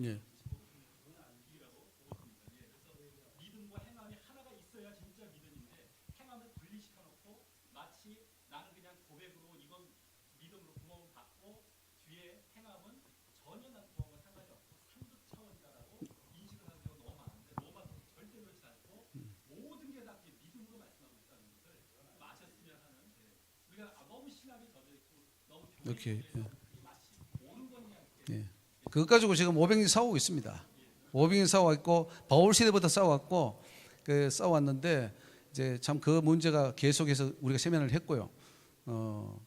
예. 이렇게. 예. 예. 그것 가지고 지금 500년 싸우고 있습니다. 500년 싸워왔고 바울 시대부터 싸워왔고 싸워왔는데 이제 참 그 문제가 계속해서 우리가 세면을 했고요.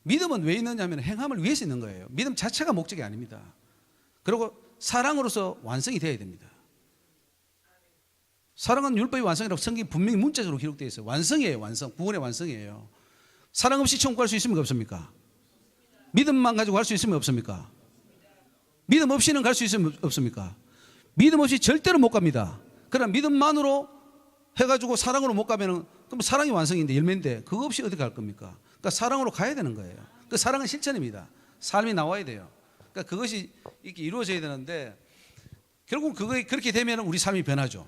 믿음은 왜 있느냐면 행함을 위해서 있는 거예요. 믿음 자체가 목적이 아닙니다. 그리고 사랑으로서 완성이 되어야 됩니다. 사랑은 율법의 완성이라고 성경이 분명히 문자적으로 기록되어 있어요. 완성이에요. 완성. 구원의 완성이에요. 사랑 없이 천국 갈 수 있습니까? 없습니까? 믿음만 가지고 갈 수 있으면 없습니까? 믿음 없이는 갈 수 있으면 없습니까? 믿음 없이 절대로 못 갑니다. 그러나 믿음만으로 해가지고 사랑으로 못 가면은 그럼 사랑이 완성인데 열매인데 그거 없이 어디 갈 겁니까? 그러니까 사랑으로 가야 되는 거예요. 그 사랑은 실천입니다. 삶이 나와야 돼요. 그러니까 그것이 이렇게 이루어져야 되는데 결국 그게 그렇게 되면 우리 삶이 변하죠.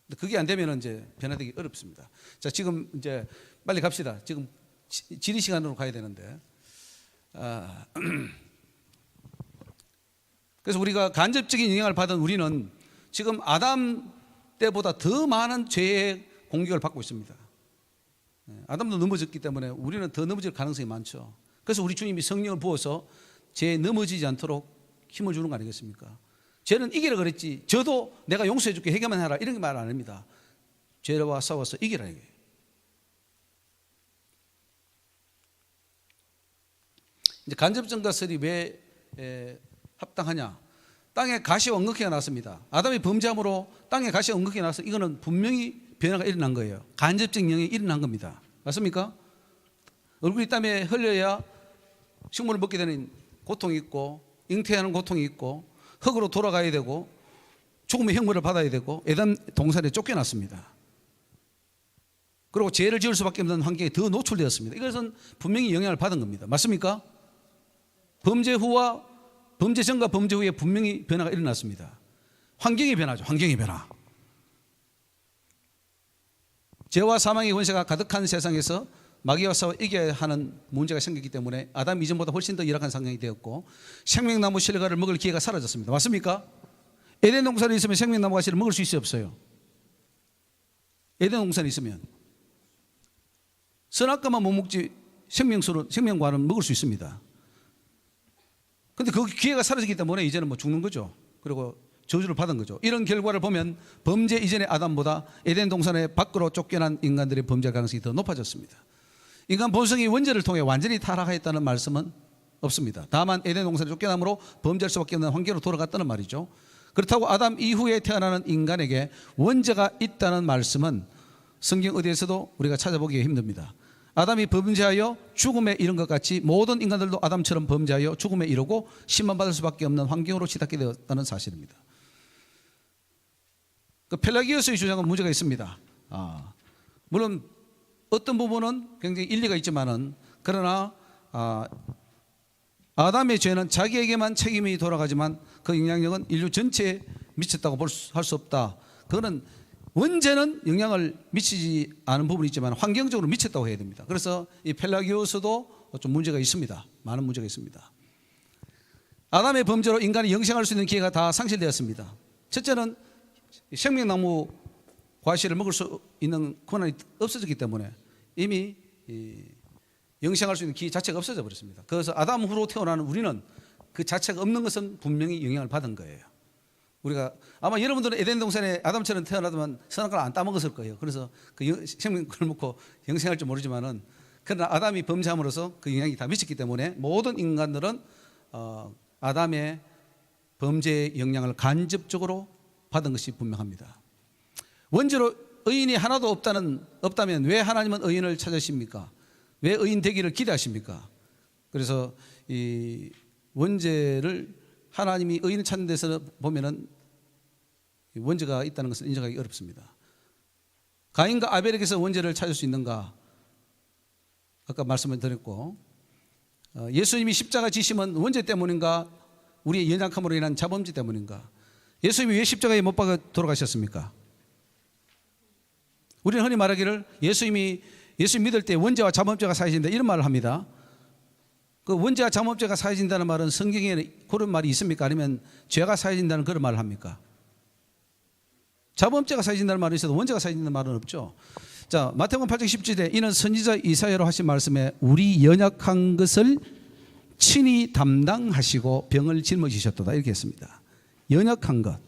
근데 그게 안 되면 이제 변화되기 어렵습니다. 자, 지금 이제 빨리 갑시다. 지금 지리 시간으로 가야 되는데. 그래서 우리가 간접적인 영향을 받은 우리는 지금 아담 때보다 더 많은 죄의 공격을 받고 있습니다. 아담도 넘어졌기 때문에 우리는 더 넘어질 가능성이 많죠. 그래서 우리 주님이 성령을 부어서 죄에 넘어지지 않도록 힘을 주는 거 아니겠습니까? 죄는 이기라 그랬지 저도 내가 용서해 줄게 해결만 해라 이런 말 안 합니다. 죄와 싸워서 이기라 이게. 이제 간접증가설이 왜 합당하냐? 땅에 가시와 엉겅퀴가 났습니다. 아담이 범죄함으로 땅에 가시와 엉겅퀴가 나서 이거는 분명히 변화가 일어난 거예요. 간접적 영향이 일어난 겁니다. 맞습니까? 얼굴이 땀에 흘려야 식물을 먹게 되는 고통이 있고 잉태하는 고통이 있고 흙으로 돌아가야 되고 죽음의 형벌을 받아야 되고 에덴 동산에 쫓겨났습니다. 그리고 죄를 지을 수밖에 없는 환경에 더 노출되었습니다. 이것은 분명히 영향을 받은 겁니다. 맞습니까? 범죄 후와 범죄 전과 범죄 후에 분명히 변화가 일어났습니다. 환경이 변하죠. 환경이 변화. 죄와 사망의 권세가 가득한 세상에서 마귀와 싸워 이겨야 하는 문제가 생겼기 때문에 아담 이전보다 훨씬 더 열악한 상황이 되었고 생명나무 실과를 먹을 기회가 사라졌습니다. 맞습니까? 에덴 동산에 있으면 생명나무 가시를 먹을 수 있어요? 없어요? 에덴 동산에 있으면 선악과만 못 먹지 생명과는 먹을 수 있습니다. 근데 그 기회가 사라지기 때문에 이제는 뭐 죽는 거죠. 그리고 저주를 받은 거죠. 이런 결과를 보면 범죄 이전의 아담보다 에덴 동산의 밖으로 쫓겨난 인간들의 범죄 가능성이 더 높아졌습니다. 인간 본성이 원죄를 통해 완전히 타락하였다는 말씀은 없습니다. 다만 에덴 동산에 쫓겨남으로 범죄할 수밖에 없는 환경으로 돌아갔다는 말이죠. 그렇다고 아담 이후에 태어나는 인간에게 원죄가 있다는 말씀은 성경 어디에서도 우리가 찾아보기 힘듭니다. 아담이 범죄하여 죽음에 이른 것 같이 모든 인간들도 아담처럼 범죄하여 죽음에 이르고 심판받을 수밖에 없는 환경으로 치닫게 되었다는 사실입니다. 그 펠라기오스의 주장은 문제가 있습니다. 물론 어떤 부분은 굉장히 일리가 있지만은 그러나 아담의 죄는 자기에게만 책임이 돌아가지만 그 영향력은 인류 전체에 미쳤다고 할 수 없다. 그거는 원죄는 영향을 미치지 않은 부분이 있지만 환경적으로 미쳤다고 해야 됩니다. 그래서 이 펠라기오스도 좀 문제가 있습니다. 많은 문제가 있습니다. 아담의 범죄로 인간이 영생할 수 있는 기회가 다 상실되었습니다. 첫째는 생명나무 과실을 먹을 수 있는 권한이 없어졌기 때문에 이미 영생할 수 있는 기회 자체가 없어져 버렸습니다. 그래서 아담 후로 태어나는 우리는 그 자체가 없는 것은 분명히 영향을 받은 거예요. 우리가 아마 여러분들은 에덴 동산에 아담처럼 태어나더만 선악과를 안 따먹었을 거예요. 그래서 그 생명을 먹고 영생할지 모르지만은 그러나 아담이 범죄함으로써 그 영향이 다 미쳤기 때문에 모든 인간들은 아담의 범죄의 영향을 간접적으로 받은 것이 분명합니다. 원죄로 의인이 하나도 없다면 왜 하나님은 의인을 찾으십니까? 왜 의인 되기를 기대하십니까? 그래서 이 원죄를 하나님이 의인을 찾는 데서 보면은 원죄가 있다는 것을 인정하기 어렵습니다. 가인과 아벨에게서 원죄를 찾을 수 있는가? 아까 말씀을 드렸고, 예수님이 십자가 지심은 원죄 때문인가? 우리의 연약함으로 인한 자범죄 때문인가? 예수님이 왜 십자가에 못 박아 돌아가셨습니까? 우리는 흔히 말하기를 예수 믿을 때 원죄와 자범죄가 사해진다 이런 말을 합니다. 그 원죄와 자범죄가 사해진다는 말은 성경에 그런 말이 있습니까? 아니면 죄가 사해진다는 그런 말을 합니까? 자범죄가 사해진다는 말은 있어도 원죄가 사해진다는 말은 없죠. 자, 마태복음 8장 17절에 이는 선지자 이사야로 하신 말씀에 우리 연약한 것을 친히 담당하시고 병을 짊어지셨도다 이렇게 했습니다. 연약한 것.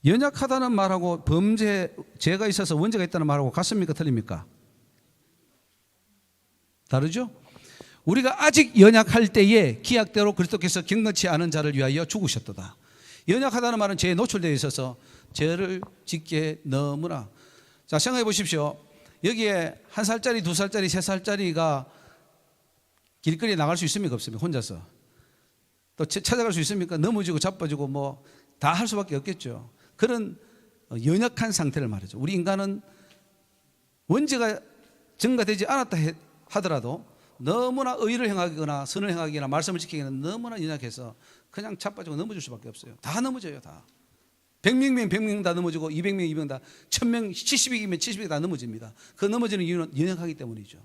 연약하다는 말하고 죄가 있어서 원죄가 있다는 말하고 같습니까? 틀립니까? 다르죠? 우리가 아직 연약할 때에 기약대로 그리스도께서 경건치 않은 자를 위하여 죽으셨도다. 연약하다는 말은 죄에 노출되어 있어서 죄를 짓기에 너무나. 자, 생각해 보십시오. 여기에 1살짜리, 2살짜리, 3살짜리가 길거리에 나갈 수 있습니까? 없습니까? 혼자서. 또 찾아갈 수 있습니까? 넘어지고 자빠지고 뭐 다 할 수밖에 없겠죠. 그런 연약한 상태를 말이죠. 우리 인간은 원죄가 증가되지 않았다 하더라도 너무나 의를 행하거나 선을 행하거나 말씀을 지키기는 너무나 연약해서 그냥 자빠지고 넘어질 수밖에 없어요. 다 넘어져요. 다 100명이면 100명 다 넘어지고 200명 200명 다 1000명 70명이면 70명 다 넘어집니다. 그 넘어지는 이유는 연약하기 때문이죠.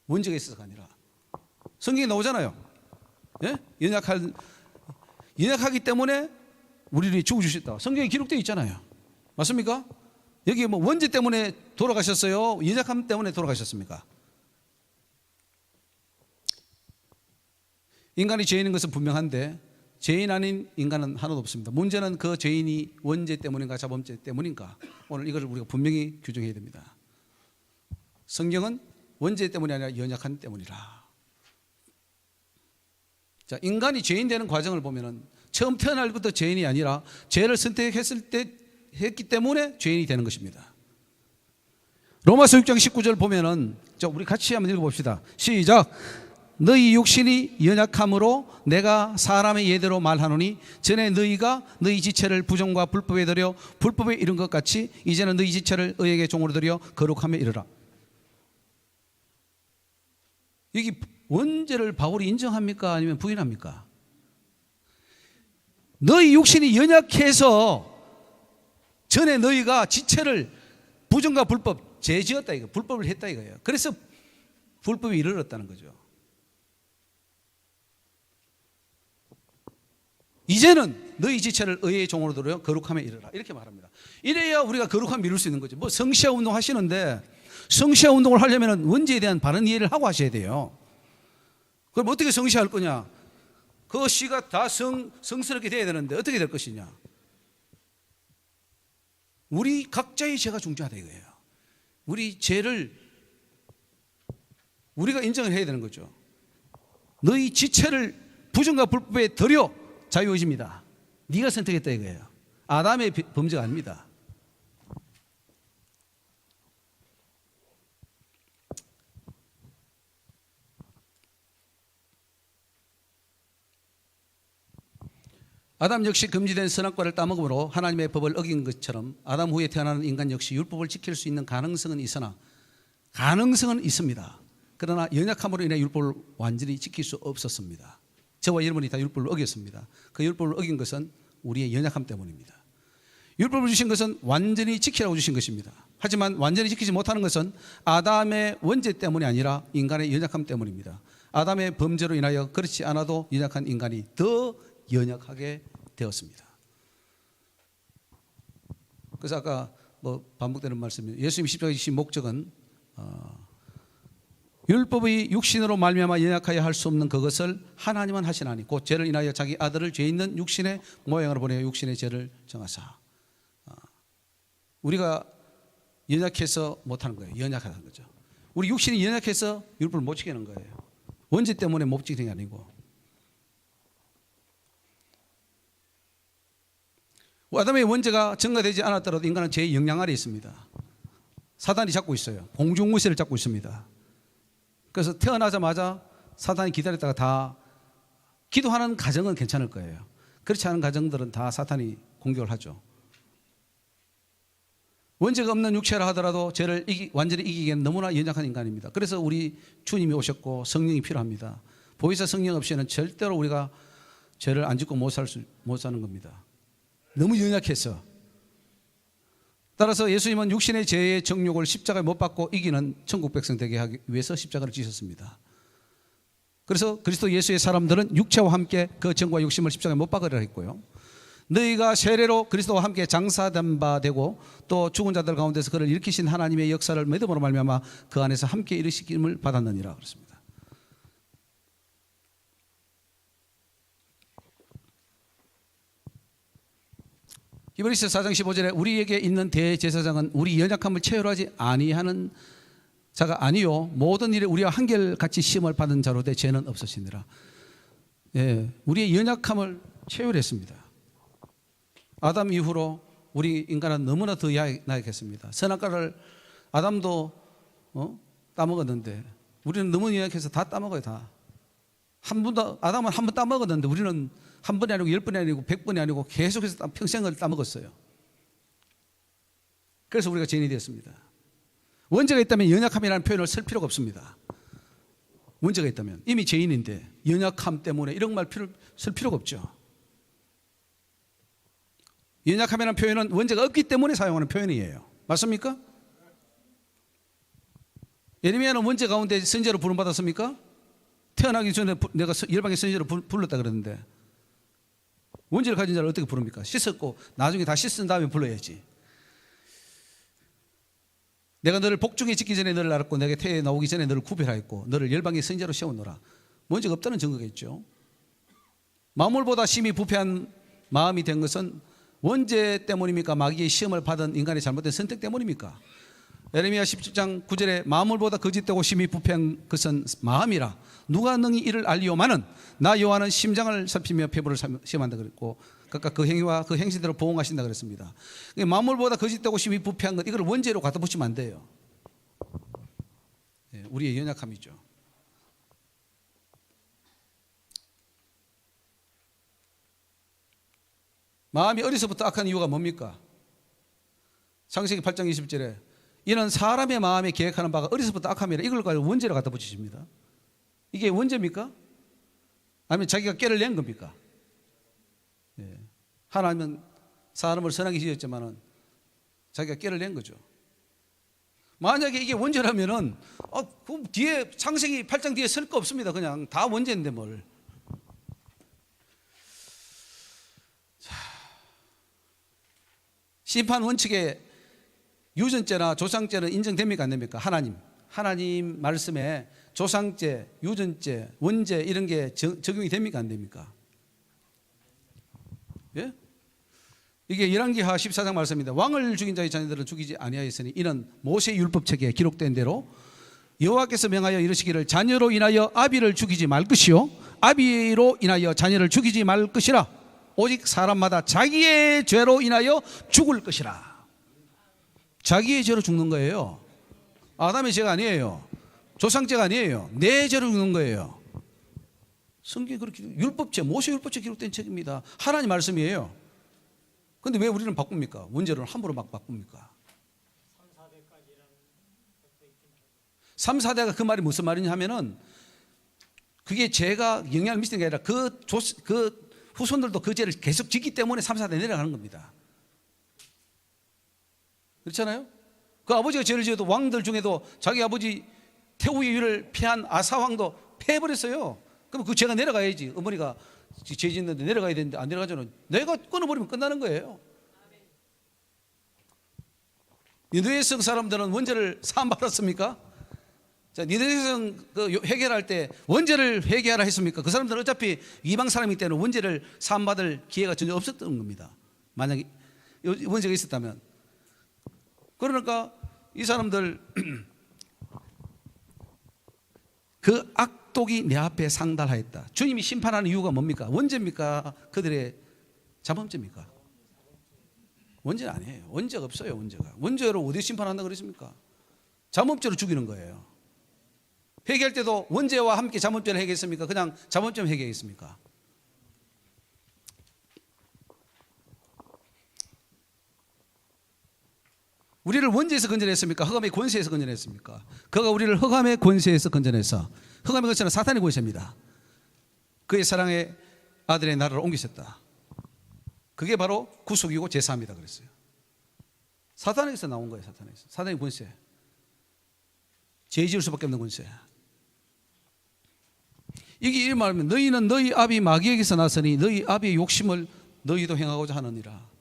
원죄가 있어서가 아니라. 성경에 나오잖아요. 예? 연약하기 때문에 우리를 죽어주셨다. 성경에 기록되어 있잖아요. 맞습니까? 여기 뭐 원죄 때문에 돌아가셨어요? 연약함 때문에 돌아가셨습니까? 인간이 죄인인 것은 분명한데 죄인 아닌 인간은 하나도 없습니다. 문제는 그 죄인이 원죄 때문인가 자범죄 때문인가? 오늘 이걸 우리가 분명히 규정해야 됩니다. 성경은 원죄 때문이 아니라 연약함 때문이라. 자, 인간이 죄인 되는 과정을 보면은 처음 태어날 때부터 죄인이 아니라 죄를 했기 때문에 죄인이 되는 것입니다. 로마서 6장 19절 보면은 우리 같이 한번 읽어봅시다. 시작. 너희 육신이 연약함으로 내가 사람의 예대로 말하노니 전에 너희가 너희 지체를 부정과 불법에 들여 불법에 이른 것 같이 이제는 너희 지체를 의에게 종으로 들여 거룩함에 이르라. 여기 원죄를 바울이 인정합니까? 아니면 부인합니까? 너희 육신이 연약해서 전에 너희가 지체를 부정과 불법 죄지었다 이거 불법을 했다 이거예요. 그래서 불법에 이르렀다는 거죠. 이제는 너희 지체를 의의 종으로 들여 거룩함에 이르라 이렇게 말합니다. 이래야 우리가 거룩함을 이룰 수 있는 거죠. 뭐 성시화 운동 하시는데 성시화 운동을 하려면 원죄에 대한 바른 이해를 하고 하셔야 돼요. 그럼 어떻게 성시할 거냐? 그 시가 다 성스럽게 돼야 되는데 어떻게 될 것이냐? 우리 각자의 죄가 중요하다 이거예요. 우리 죄를 우리가 인정을 해야 되는 거죠. 너희 지체를 부정과 불법에 들여 자유의지입니다. 네가 선택했다 이거예요. 아담의 범죄가 아닙니다. 아담 역시 금지된 선악과를 따먹음으로 하나님의 법을 어긴 것처럼 아담 후에 태어나는 인간 역시 율법을 지킬 수 있는 가능성은 있습니다. 그러나 연약함으로 인해 율법을 완전히 지킬 수 없었습니다. 저와 여러분이 다 율법을 어겼습니다. 그 율법을 어긴 것은 우리의 연약함 때문입니다. 율법을 주신 것은 완전히 지키라고 주신 것입니다. 하지만 완전히 지키지 못하는 것은 아담의 원죄 때문이 아니라 인간의 연약함 때문입니다. 아담의 범죄로 인하여 그렇지 않아도 연약한 인간이 더 연약하게 되었습니다. 그래서 아까 뭐 반복되는 말씀이에요. 예수님이 십자가에 지신 목적은 율법의 육신으로 말미암아 연약하여 할 수 없는 그것을 하나님은 하시나니 곧 죄를 인하여 자기 아들을 죄 있는 육신의 모양으로 보내어 육신의 죄를 정하사. 우리가 연약해서 못하는 거예요. 연약하다는 거죠. 우리 육신이 연약해서 율법을 못 지키는 거예요. 원죄 때문에 못 지키는 게 아니고. 아담의 원죄가 증가되지 않았더라도 인간은 죄의 영향 아래 있습니다. 사단이 잡고 있어요. 공중무쇠를 잡고 있습니다. 그래서 태어나자마자 사단이 기다렸다가 다 기도하는 가정은 괜찮을 거예요. 그렇지 않은 가정들은 다 사탄이 공격을 하죠. 원죄가 없는 육체라 하더라도 죄를 완전히 이기기에는 너무나 연약한 인간입니다. 그래서 우리 주님이 오셨고 성령이 필요합니다. 보혜사 성령 없이는 절대로 우리가 죄를 안 짓고 못 사는 겁니다. 너무 연약해서. 따라서 예수님은 육신의 죄의 정욕을 십자가에 못 박고 이기는 천국 백성 되게 하기 위해서 십자가를 지셨습니다. 그래서 그리스도 예수의 사람들은 육체와 함께 그 정과 욕심을 십자가에 못 박으리라 했고요. 너희가 세례로 그리스도와 함께 장사된 바 되고 또 죽은 자들 가운데서 그를 일으키신 하나님의 역사를 믿음으로 말미암아 그 안에서 함께 일으키심을 받았느니라 그랬습니다. 히브리서 4장 15절에 우리에게 있는 대제사장은 우리 연약함을 체휼하지 아니하는 자가 아니요 모든 일에 우리와 한결같이 시험을 받은 자로 되 죄는 없으시니라. 예, 우리의 연약함을 체휼했습니다. 아담 이후로 우리 인간은 너무나 더 나약했습니다. 선악과를 아담도 따먹었는데 우리는 너무 연약해서 다 따먹어요. 다. 아담은 한 번 따먹었는데 우리는 한 번이 아니고 10번이 아니고 100번이 아니고 계속해서 평생을 따먹었어요. 그래서 우리가 죄인이 되었습니다. 원죄가 있다면 연약함이라는 표현을 쓸 필요가 없습니다. 원죄가 있다면 이미 죄인인데 연약함 때문에 이런 말 쓸 필요가 없죠. 연약함이라는 표현은 원죄가 없기 때문에 사용하는 표현이에요. 맞습니까? 예레미야는 원죄 가운데 선지자로 부름받았습니까? 태어나기 전에 내가 열방의 선지자로 불렀다 그랬는데 원죄를 가진 자를 어떻게 부릅니까? 씻었고 나중에 다 씻은 다음에 불러야지. 내가 너를 복중에 짓기 전에 너를 알았고 내가 태에 나오기 전에 너를 구별하였고 너를 열방의 선지자로 세워놓으라. 원죄가 없다는 증거가 있죠. 만물보다 심히 부패한 마음이 된 것은 원죄 때문입니까? 마귀의 시험을 받은 인간의 잘못된 선택 때문입니까? 예레미야 17장 9절에 만물보다 거짓되고 심히 부패한 것은 마음이라 누가 능히 이를 알리오마는 나 여호와는 심장을 살피며 폐부를 시험한다 그랬고 각각 그 행위와 그 행실대로 보응하신다 그랬습니다. 만물보다 거짓되고 심히 부패한 것 이걸 원죄로 갖다 붙이면 안 돼요. 우리의 연약함이죠. 마음이 어려서부터 악한 이유가 뭡니까? 창세기 8장 20절에 이는 사람의 마음에 계획하는 바가 어려서부터 악함이라 이걸 가지고 원죄로 갖다 붙이십니다. 이게 원죄입니까? 아니면 자기가 깨를 낸 겁니까? 하나님은 사람을 선하게 지었지만은 자기가 깨를 낸 거죠. 만약에 이게 원죄라면은 그 뒤에 창세기 8장 뒤에 쓸 거 없습니다. 그냥 다 원죄인데 뭘. 심판 원칙에 유전죄나 조상죄는 인정됩니까 안 됩니까? 하나님 말씀에 조상죄, 유전죄, 원죄 이런 게 적용이 됩니까 안 됩니까? 예? 이게 열왕기하 14장 말씀입니다. 왕을 죽인 자의 자녀들은 죽이지 아니하였으니 이는 모세 율법책에 기록된 대로 여호와께서 명하여 이르시기를 자녀로 인하여 아비를 죽이지 말 것이요 아비로 인하여 자녀를 죽이지 말 것이라 오직 사람마다 자기의 죄로 인하여 죽을 것이라. 자기의 죄로 죽는 거예요. 아담의 죄가 아니에요. 조상죄가 아니에요. 내 죄로 죽는 거예요. 성경이 그렇게 율법책, 모세 율법책에 기록된 책입니다. 하나님 말씀이에요. 그런데 왜 우리는 바꿉니까? 원죄를 함부로 막 바꿉니까? 3, 4대가 그 말이 무슨 말이냐 하면은 그게 죄가 영향을 미치는 게 아니라 그 후손들도 그 죄를 계속 짓기 때문에 3, 4대 내려가는 겁니다. 그렇잖아요? 그 아버지가 죄를 지어도 왕들 중에도 자기 아버지 태후의 유를 피한 아사왕도 패해버렸어요. 그럼 그 죄가 내려가야지. 어머니가 죄 짓는데 내려가야 되는데 안 내려가잖아요. 내가 끊어버리면 끝나는 거예요. 니느웨 성 사람들은 원죄를 사함받았습니까? 자, 니네성 그 해결할 때 원죄를 회개하라 했습니까? 그 사람들은 어차피 이방 사람이기 때문에 원죄를 사함받을 기회가 전혀 없었던 겁니다. 만약에 원죄가 있었다면. 그러니까 이 사람들 그 악독이 내 앞에 상달하였다. 주님이 심판하는 이유가 뭡니까? 원죄입니까? 그들의 자범죄입니까? 원죄는 아니에요. 원죄가 없어요. 원죄로 어디 심판한다고 그랬습니까? 자범죄로 죽이는 거예요. 회개할 때도 원죄와 함께 자범죄를 회개했습니까? 그냥 자범죄만 회개했습니까? 우리를 원죄에서 건져냈습니까? 흑암의 권세에서 건져냈습니까? 그가 우리를 흑암의 권세에서 건져내서, 흑암의 권세는 사탄의 권세입니다. 그의 사랑의 아들의 나라를 옮기셨다. 그게 바로 구속이고 제사입니다. 그랬어요. 사탄에서 나온 거예요. 사탄의 권세. 죄 지을 수밖에 없는 권세. 이게 이 말하면 너희는 너희 아비 마귀에게서 나서니 너희 아비의 욕심을 너희도 행하고자 하느니라.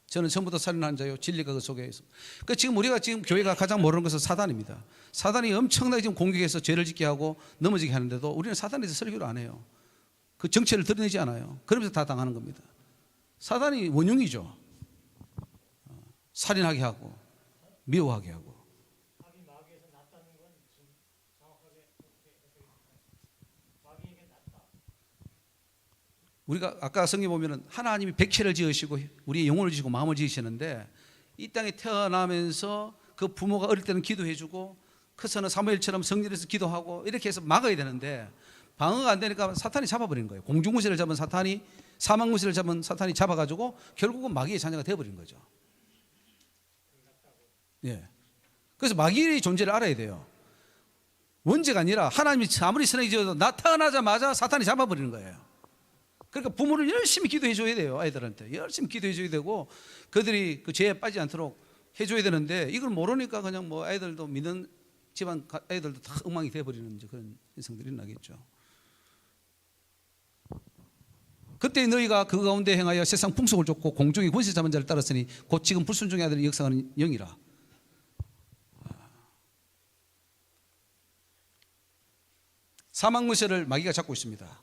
저는 처음부터 살인한 자요 진리가 그 속에 있습니다. 그러니까 지금 우리가 지금 교회가 가장 모르는 것은 사단입니다. 사단이 엄청나게 지금 공격해서 죄를 짓게 하고 넘어지게 하는데도 우리는 사단에 대해서 설교를 안 해요. 그 정체를 드러내지 않아요. 그러면서 다 당하는 겁니다. 사단이 원흉이죠. 살인하게 하고 미워하게 하고. 아비 마귀에서 났다는 건 지금 정확하게 마귀에게 났다. 우리가 아까 성경 보면은 하나님이 백체를 지으시고 우리의 영혼을 지으시고 마음을 지으시는데 이 땅에 태어나면서 그 부모가 어릴 때는 기도해주고 커서는 사무엘처럼 성전에서 기도하고 이렇게 해서 막아야 되는데 방어가 안 되니까 사탄이 잡아버린 거예요. 공중무시를 잡은 사탄이, 사망무시를 잡은 사탄이 잡아가지고 결국은 마귀의 자녀가 되어버린 거죠. 예. 그래서 마귀의 존재를 알아야 돼요. 원죄가 아니라 하나님이 아무리 선하게 지어도 나타나자마자 사탄이 잡아버리는 거예요. 그러니까 부모를 열심히 기도해 줘야 돼요. 아이들한테 열심히 기도해 줘야 되고 그들이 그 죄에 빠지지 않도록 해줘야 되는데 이걸 모르니까 그냥 뭐 아이들도 믿는 집안 아이들도 다 엉망이 돼버리는 그런 현상들이 나겠죠. 그때 너희가 그 가운데 행하여 세상 풍속을 쫓고 공중의 권세 잡은 자를 따랐으니 곧 지금 불순종의 아들이 역사하는 영이라. 사망무쇠를 마귀가 잡고 있습니다.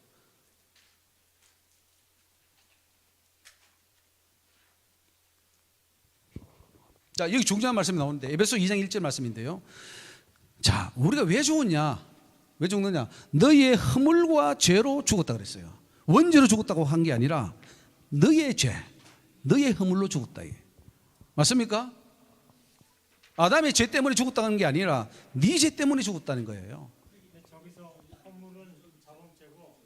자, 여기 중요한 말씀이 나오는데 에베소 2장 1절 말씀인데요. 자, 우리가 왜 죽었냐? 왜 죽느냐? 너희의 허물과 죄로 죽었다 그랬어요. 원죄로 죽었다고 한 게 아니라 너희의 죄, 너희의 허물로 죽었다. 맞습니까? 아담의 죄 때문에 죽었다는 게 아니라 네 죄 때문에 죽었다는 거예요. 근데 저기서 허물은 자범죄고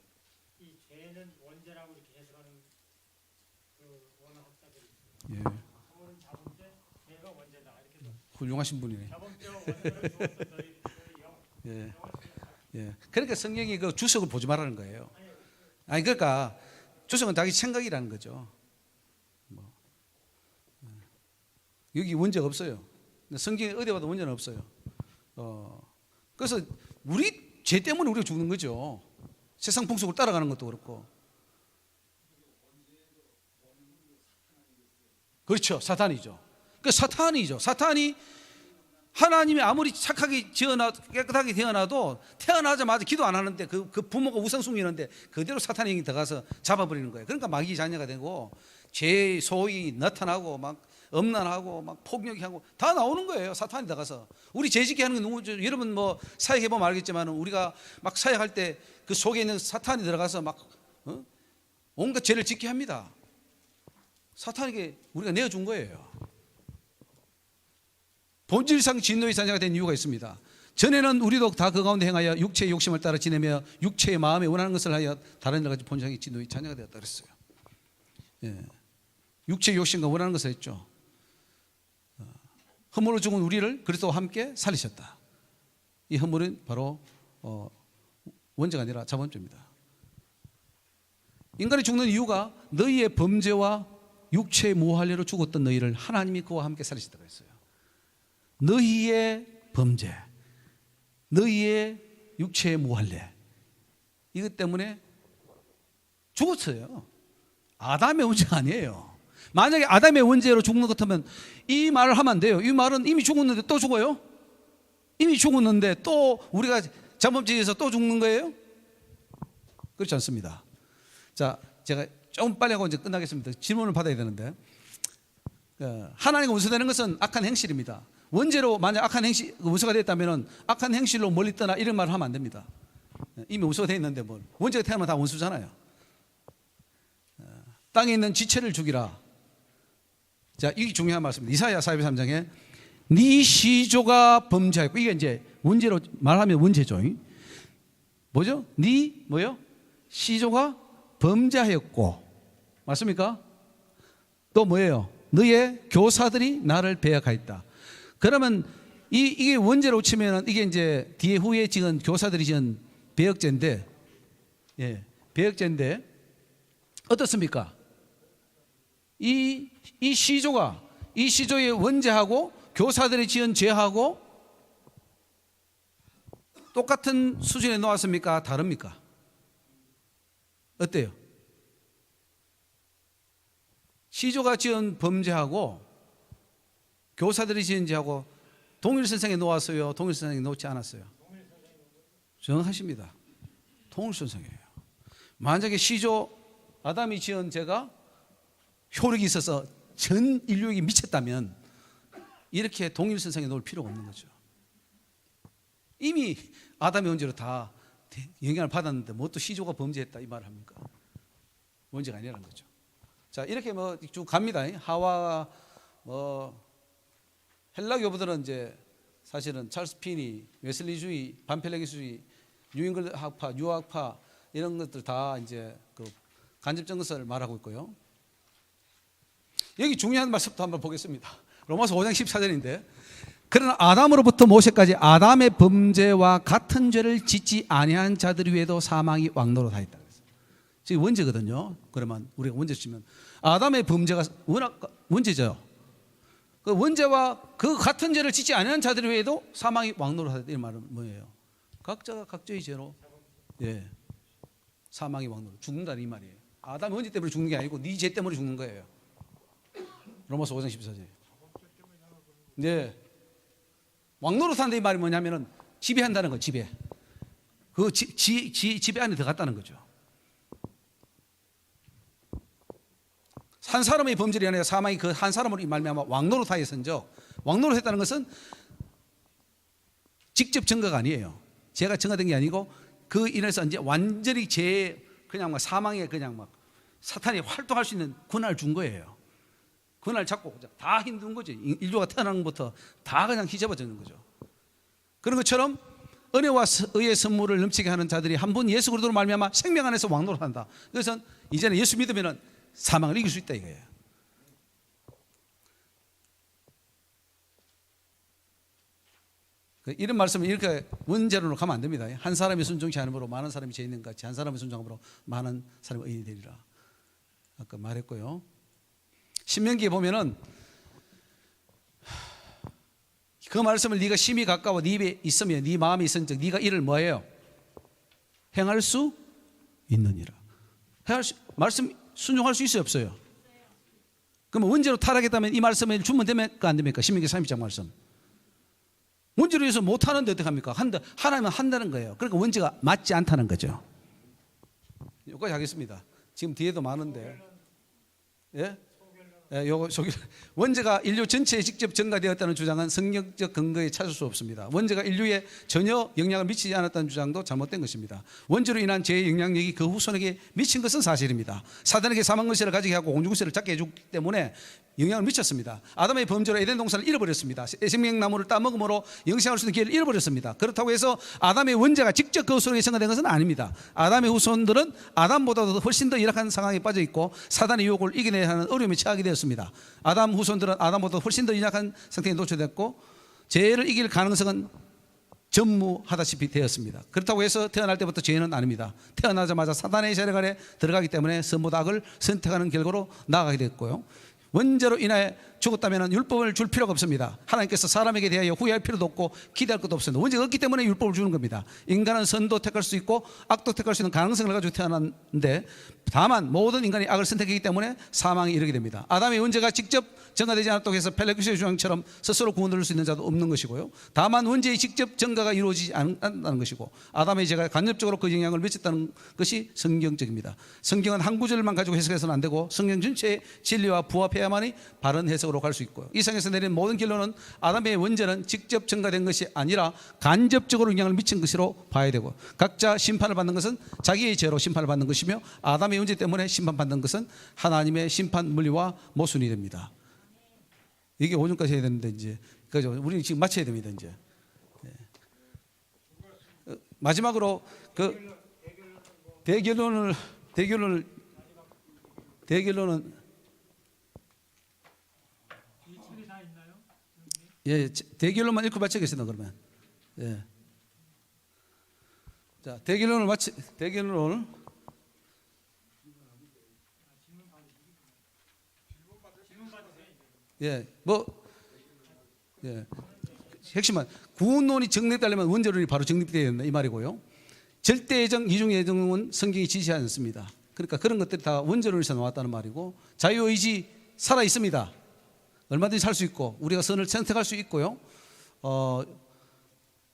이 죄는 원죄라고 이렇게 해석하는 그 원어학자들이 있어요. 예. 허물은 자범죄, 죄가 원죄다 이렇게 해서 훌륭하신 분이네. 자범죄와 원죄로 죽었던 너희 영. 예. 예. 그러니까 성경이 그 주석을 보지 말라는 거예요. 아니 그러니까 주석은 자기 생각이라는 거죠. 뭐. 여기 원죄가 없어요. 성경에 어디 봐도 원죄는 없어요. 그래서 우리 죄 때문에 우리가 죽는 거죠. 세상 풍속을 따라가는 것도 그렇고. 그렇죠. 사탄이죠. 그 사탄이죠. 사탄이 하나님이 아무리 착하게 깨끗하게 태어나도 태어나자마자 기도 안 하는데 그 부모가 우상숭배하는데 그대로 사탄의 영이 들어가서 잡아버리는 거예요. 그러니까 마귀 자녀가 되고 죄 소위 나타나고 막 엄난하고 막 폭력하고 다 나오는 거예요. 사탄이 들어가서. 우리 죄짓게 하는 게 누구죠? 여러분 뭐 사역해보면 알겠지만 우리가 막 사역할 때 그 속에 있는 사탄이 들어가서 막 온갖 죄를 짓게 합니다. 사탄에게 우리가 내어준 거예요. 본질상 진노의 자녀가 된 이유가 있습니다. 전에는 우리도 다 그 가운데 행하여 육체의 욕심을 따라 지내며 육체의 마음에 원하는 것을 하여 다른 여러 가지 본질상의 진노의 자녀가 되었다 그랬어요. 예. 육체의 욕심과 원하는 것을 했죠. 허물로 죽은 우리를 그리스도와 함께 살리셨다. 이 허물은 바로 원죄가 아니라 자범죄입니다. 인간이 죽는 이유가 너희의 범죄와 육체의 무할례로 죽었던 너희를 하나님이 그와 함께 살리셨다고 했어요. 너희의 범죄, 너희의 육체의 무할례 이것 때문에 죽었어요. 아담의 원죄가 아니에요. 만약에 아담의 원죄로 죽는 것 같으면 이 말을 하면 안 돼요. 이 말은 이미 죽었는데 또 죽어요? 이미 죽었는데 또 우리가 자범죄에서 또 죽는 거예요? 그렇지 않습니다. 자, 제가 조금 빨리 하고 이제 끝나겠습니다. 질문을 받아야 되는데, 하나님과 원수되는 것은 악한 행실입니다. 원죄로 만약 악한 행실, 원수가 됐다면 악한 행실로 멀리 떠나 이런 말을 하면 안 됩니다. 이미 원수가 돼 있는데 뭘. 원죄가 태어나면 다 원수잖아요. 땅에 있는 지체를 죽이라. 자, 이게 중요한 말씀입니다. 이사야 43장에 네 시조가 범죄하였고, 이게 이제 원죄로 말하면 원죄죠. 뭐죠? 네 뭐요? 시조가 범죄하였고, 맞습니까? 또 뭐예요? 너의 교사들이 나를 배역하였다. 그러면 이게 원죄로 치면은 이게 이제 뒤에 후에 지은 교사들이 지은 배역죄인데, 예, 배역죄인데 어떻습니까? 이 시조의 원죄하고 교사들이 지은 죄하고 똑같은 수준에 놓았습니까? 다릅니까? 어때요? 시조가 지은 범죄하고 교사들이 지은 죄하고 동일선상에 놓았어요? 동일선상에 놓지 않았어요? 정확하십니다. 동일선상이에요. 만약에 시조 아담이 지은 죄가 효력이 있어서 전 인류에게 미쳤다면 이렇게 동일선상에 놓을 필요가 없는 거죠. 이미 아담의 원죄로 다 영향을 받았는데 뭐 또 시조가 범죄했다 이 말을 합니까? 원죄가 아니라는 거죠. 자, 이렇게 뭐 쭉 갑니다. 하와 헬라 교부들은 이제 사실은 찰스 피니, 웨슬리주의, 반펠레기주의, 뉴잉글드 학파, 유학파 이런 것들 다 이제 그 간접 증거서를 말하고 있고요. 여기 중요한 말씀부터 한번 보겠습니다. 로마서 5장 14절인데, 그러나 아담으로부터 모세까지 아담의 범죄와 같은 죄를 짓지 아니한 자들 위에도 사망이 왕노릇하였다. 지금 원죄거든요. 그러면 우리가 원죄 치면 아담의 범죄가 워낙 원죄죠. 그 원죄와 그 같은 죄를 짓지 아니한 자들 외에도 사망이 왕노릇하다. 이 말은 뭐예요? 각자가 각자의 죄로, 예, 사망이 왕노릇, 죽는다는 이 말이에요. 아담의 원죄 때문에 죽는 게 아니고 네 죄 때문에 죽는 거예요. 로마서 5장 14절. 네, 왕노릇한다 이 말이 뭐냐면은 지배한다는 거, 지배. 그 지배 안에 들어갔다는 거죠. 한 사람의 범죄이 아니라 사망이 그 한 사람으로 말미암아 왕노릇하였은즉, 왕노릇했다는 것은 직접 증거가 아니에요. 죄가 증거된 게 아니고 그 인해서 이제 완전히 그냥 막 사망에 그냥 막 사탄이 활동할 수 있는 권한을 준 거예요. 권한을 잡고 다 힘든 거지. 인류가 태어난 것부터 다 그냥 휘잡아지는 거죠. 그런 것처럼 은혜와 의의 선물을 넘치게 하는 자들이 한 번 예수 그리스도로 말미암아 생명 안에서 왕노릇한다. 그래서 이제는 예수 믿으면은 사망을 이길 수 있다 이거예요. 이런 말씀은 이렇게 원죄론으로 가면 안 됩니다. 한 사람이 순종치 않음으로 많은 사람이 죄 있는 것 같이 한 사람이 순종함으로 많은 사람이 의인이 되리라. 아까 말했고요. 신명기에 보면은 그 말씀을 네가 심히 가까워 네 입에 있으면 네 마음이 있은즉 네가 이를 뭐예요? 행할 수 있느니라. 말씀 순종할 수 있어요, 없어요? 그러면 원죄로 타락했다면 이 말씀을 주면 됩니까, 안 됩니까? 신명기 32장 말씀. 원죄로 해서 못하는데 어떡합니까? 하나님은 한다는 거예요. 그러니까 원죄가 맞지 않다는 거죠. 여기까지 하겠습니다. 지금 뒤에도 많은데, 예? 요거 원죄가 인류 전체에 직접 전가되었다는 주장은 성경적 근거에 찾을 수 없습니다. 원죄가 인류에 전혀 영향을 미치지 않았다는 주장도 잘못된 것입니다. 원죄로 인한 죄의 영향력이 그 후손에게 미친 것은 사실입니다. 사단에게 사망권세를 가지게 하고 공중권세를 잡게 해주기 때문에 영향을 미쳤습니다. 아담의 범죄로 에덴 동산을 잃어버렸습니다. 생명나무를 따먹음으로 영생할 수 있는 기회를 잃어버렸습니다. 그렇다고 해서 아담의 원죄가 직접 그 후손에게 전가된 것은 아닙니다. 아담의 후손들은 아담보다도 훨씬 더 열악한 상황에 빠져 있고 사단의 유혹을 이겨내야 하는 어려움에 처하게 되었습니다. 아담 후손들은 아담보다 훨씬 더 연약한 상태에 노출됐고 죄를 이길 가능성은 전무하다시피 되었습니다. 그렇다고 해서 태어날 때부터 죄는 아닙니다. 태어나자마자 사단의 세력안에 들어가기 때문에 선보다 악을 선택하는 결과로 나아가게 됐고요. 원죄로 인해 죽었다면 율법을 줄 필요가 없습니다. 하나님께서 사람에게 대하여 후회할 필요도 없고 기대할 것도 없습니다. 원죄가 없기 때문에 율법을 주는 겁니다. 인간은 선도 택할 수 있고 악도 택할 수 있는 가능성을 가지고 태어났는데 다만 모든 인간이 악을 선택했기 때문에 사망에 이르게 됩니다. 아담의 원죄가 직접 전가되지 않았다고 해서 펠레그시의 주장처럼 스스로 구원 얻을 수 있는 자도 없는 것이고요. 다만 원죄의 직접 전가가 이루어지지 않는다는 것이고 아담의 죄가 간접적으로 그 영향을 미쳤다는 것이 성경적입니다. 성경은 한 구절만 가지고 해석해서는 안 되고 성경 전체의 진리와 부합해야만이 바른 해석으로 갈 수 있고요. 이 상에서 내린 모든 결론은 아담의 원죄는 직접 전가된 것이 아니라 간접적으로 영향을 미친 것으로 봐야 되고 각자 심판을 받는 것은 자기의 죄로 심판을 받는 것이며 아담의 원죄 때문에 심판받는 것은 하나님의 심판 물리와 모순이 됩니다. 이게 오전까지 해야 되는데 이제 그죠? 우리는 지금 마쳐야 됩니다 이제. 마지막으로 그 대결론은 이 책이 다 있나요? 예, 대결론만 읽고 마치겠습니다 그러면. 예. 자, 대결론을 핵심은 구원론이 정립되려면 원죄론이 바로 정립되어야 된다 이 말이고요. 절대예정, 이중예정은 성경이 지시하지 않습니다. 그러니까 그런 것들이 다 원죄론에서 나왔다는 말이고 자유의지 살아 있습니다. 얼마든지 살 수 있고 우리가 선을 선택할 수 있고요.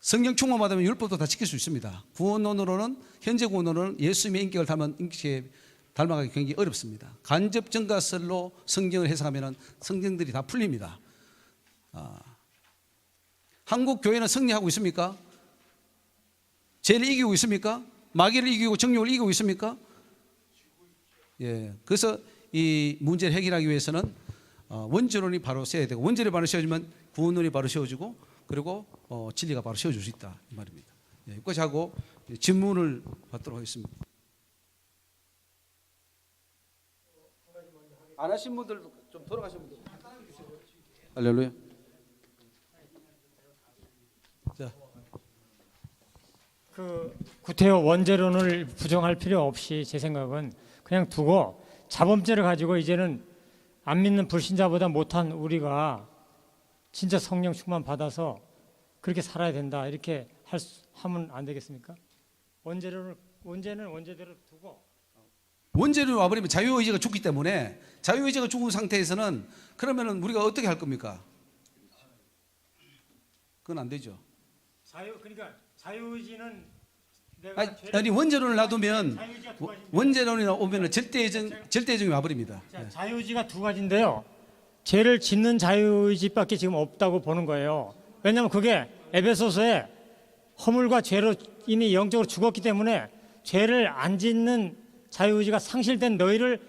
성경 충만 받으면 율법도 다 지킬 수 있습니다. 구원론으로는 현재 구원론은 예수님의 인격을 닮은 인격에 닮아가기 굉장히 어렵습니다. 간접 증가설로 성경을 해석하면 성경들이 다 풀립니다. 한국 교회는 승리하고 있습니까? 죄를 이기고 있습니까? 마귀를 이기고 정욕을 이기고 있습니까? 예. 그래서 이 문제를 해결하기 위해서는 원죄론이 바로 세워야 되고 원죄를 바로 세워주면 구원론이 바로 세워지고 그리고 진리가 바로 세워질 수 있다 이 말입니다. 예, 여기까지 하고 질문을 받도록 하겠습니다. 안 하신 분들 좀 돌아가신 분들. 할렐루야. 자, 그 구태여 원죄론을 부정할 필요 없이 제 생각은 그냥 두고 자범죄를 가지고 이제는 안 믿는 불신자보다 못한 우리가 진짜 성령 충만 받아서 그렇게 살아야 된다 이렇게 하면 안 되겠습니까? 원죄는 원죄대로 두고 원죄를 와버리면 자유의지가 죽기 때문에 자유의지가 죽은 상태에서는 그러면은 우리가 어떻게 할 겁니까? 그건 안 되죠. 그러니까 자유의지는 내가 아니 원죄론을 놔두면 자유의지가 두 가지인데 원죄론이 오면은 절대의정이 와버립니다. 자, 자유의지가 두 가지인데요. 죄를 짓는 자유의지밖에 지금 없다고 보는 거예요. 왜냐하면 그게 에베소서에 허물과 죄로 이미 영적으로 죽었기 때문에 죄를 안 짓는 자유의지가 상실된 너희를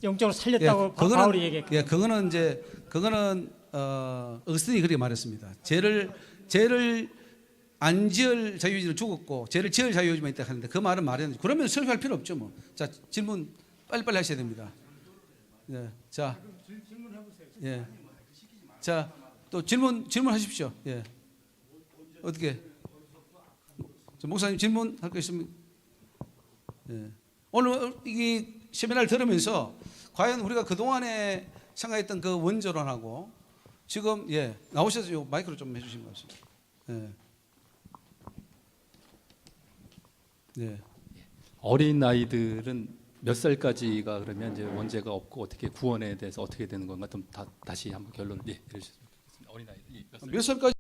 영적으로 살렸다고 바울이 얘기했거든요. 예, 그거는 어스틴이 그렇게 말했습니다. 죄를 안 지을 자유의지는 죽었고 죄를 지을 자유의지만 있다 하는데 그 말은 말이 그러면 설교할 필요 없죠 뭐. 자, 질문 빨리빨리 하셔야 됩니다. 예, 자, 예, 자, 또 질문하십시오. 예, 어떻게? 목사님 질문할 거 있으면. 예. 오늘 이 세미나를 들으면서 과연 우리가 그 동안에 생각했던 그 원죄론하고 지금 나오셔서 마이크로 좀 해주시면 고맙습니다. 예. 네. 어린 아이들은 몇 살까지가 그러면 이제 원죄가 없고 어떻게 구원에 대해서 어떻게 되는 건가 좀 다시 한번 결론을 내주셨으면 좋겠습니다. 어린 아이 몇 살? 몇 살까지?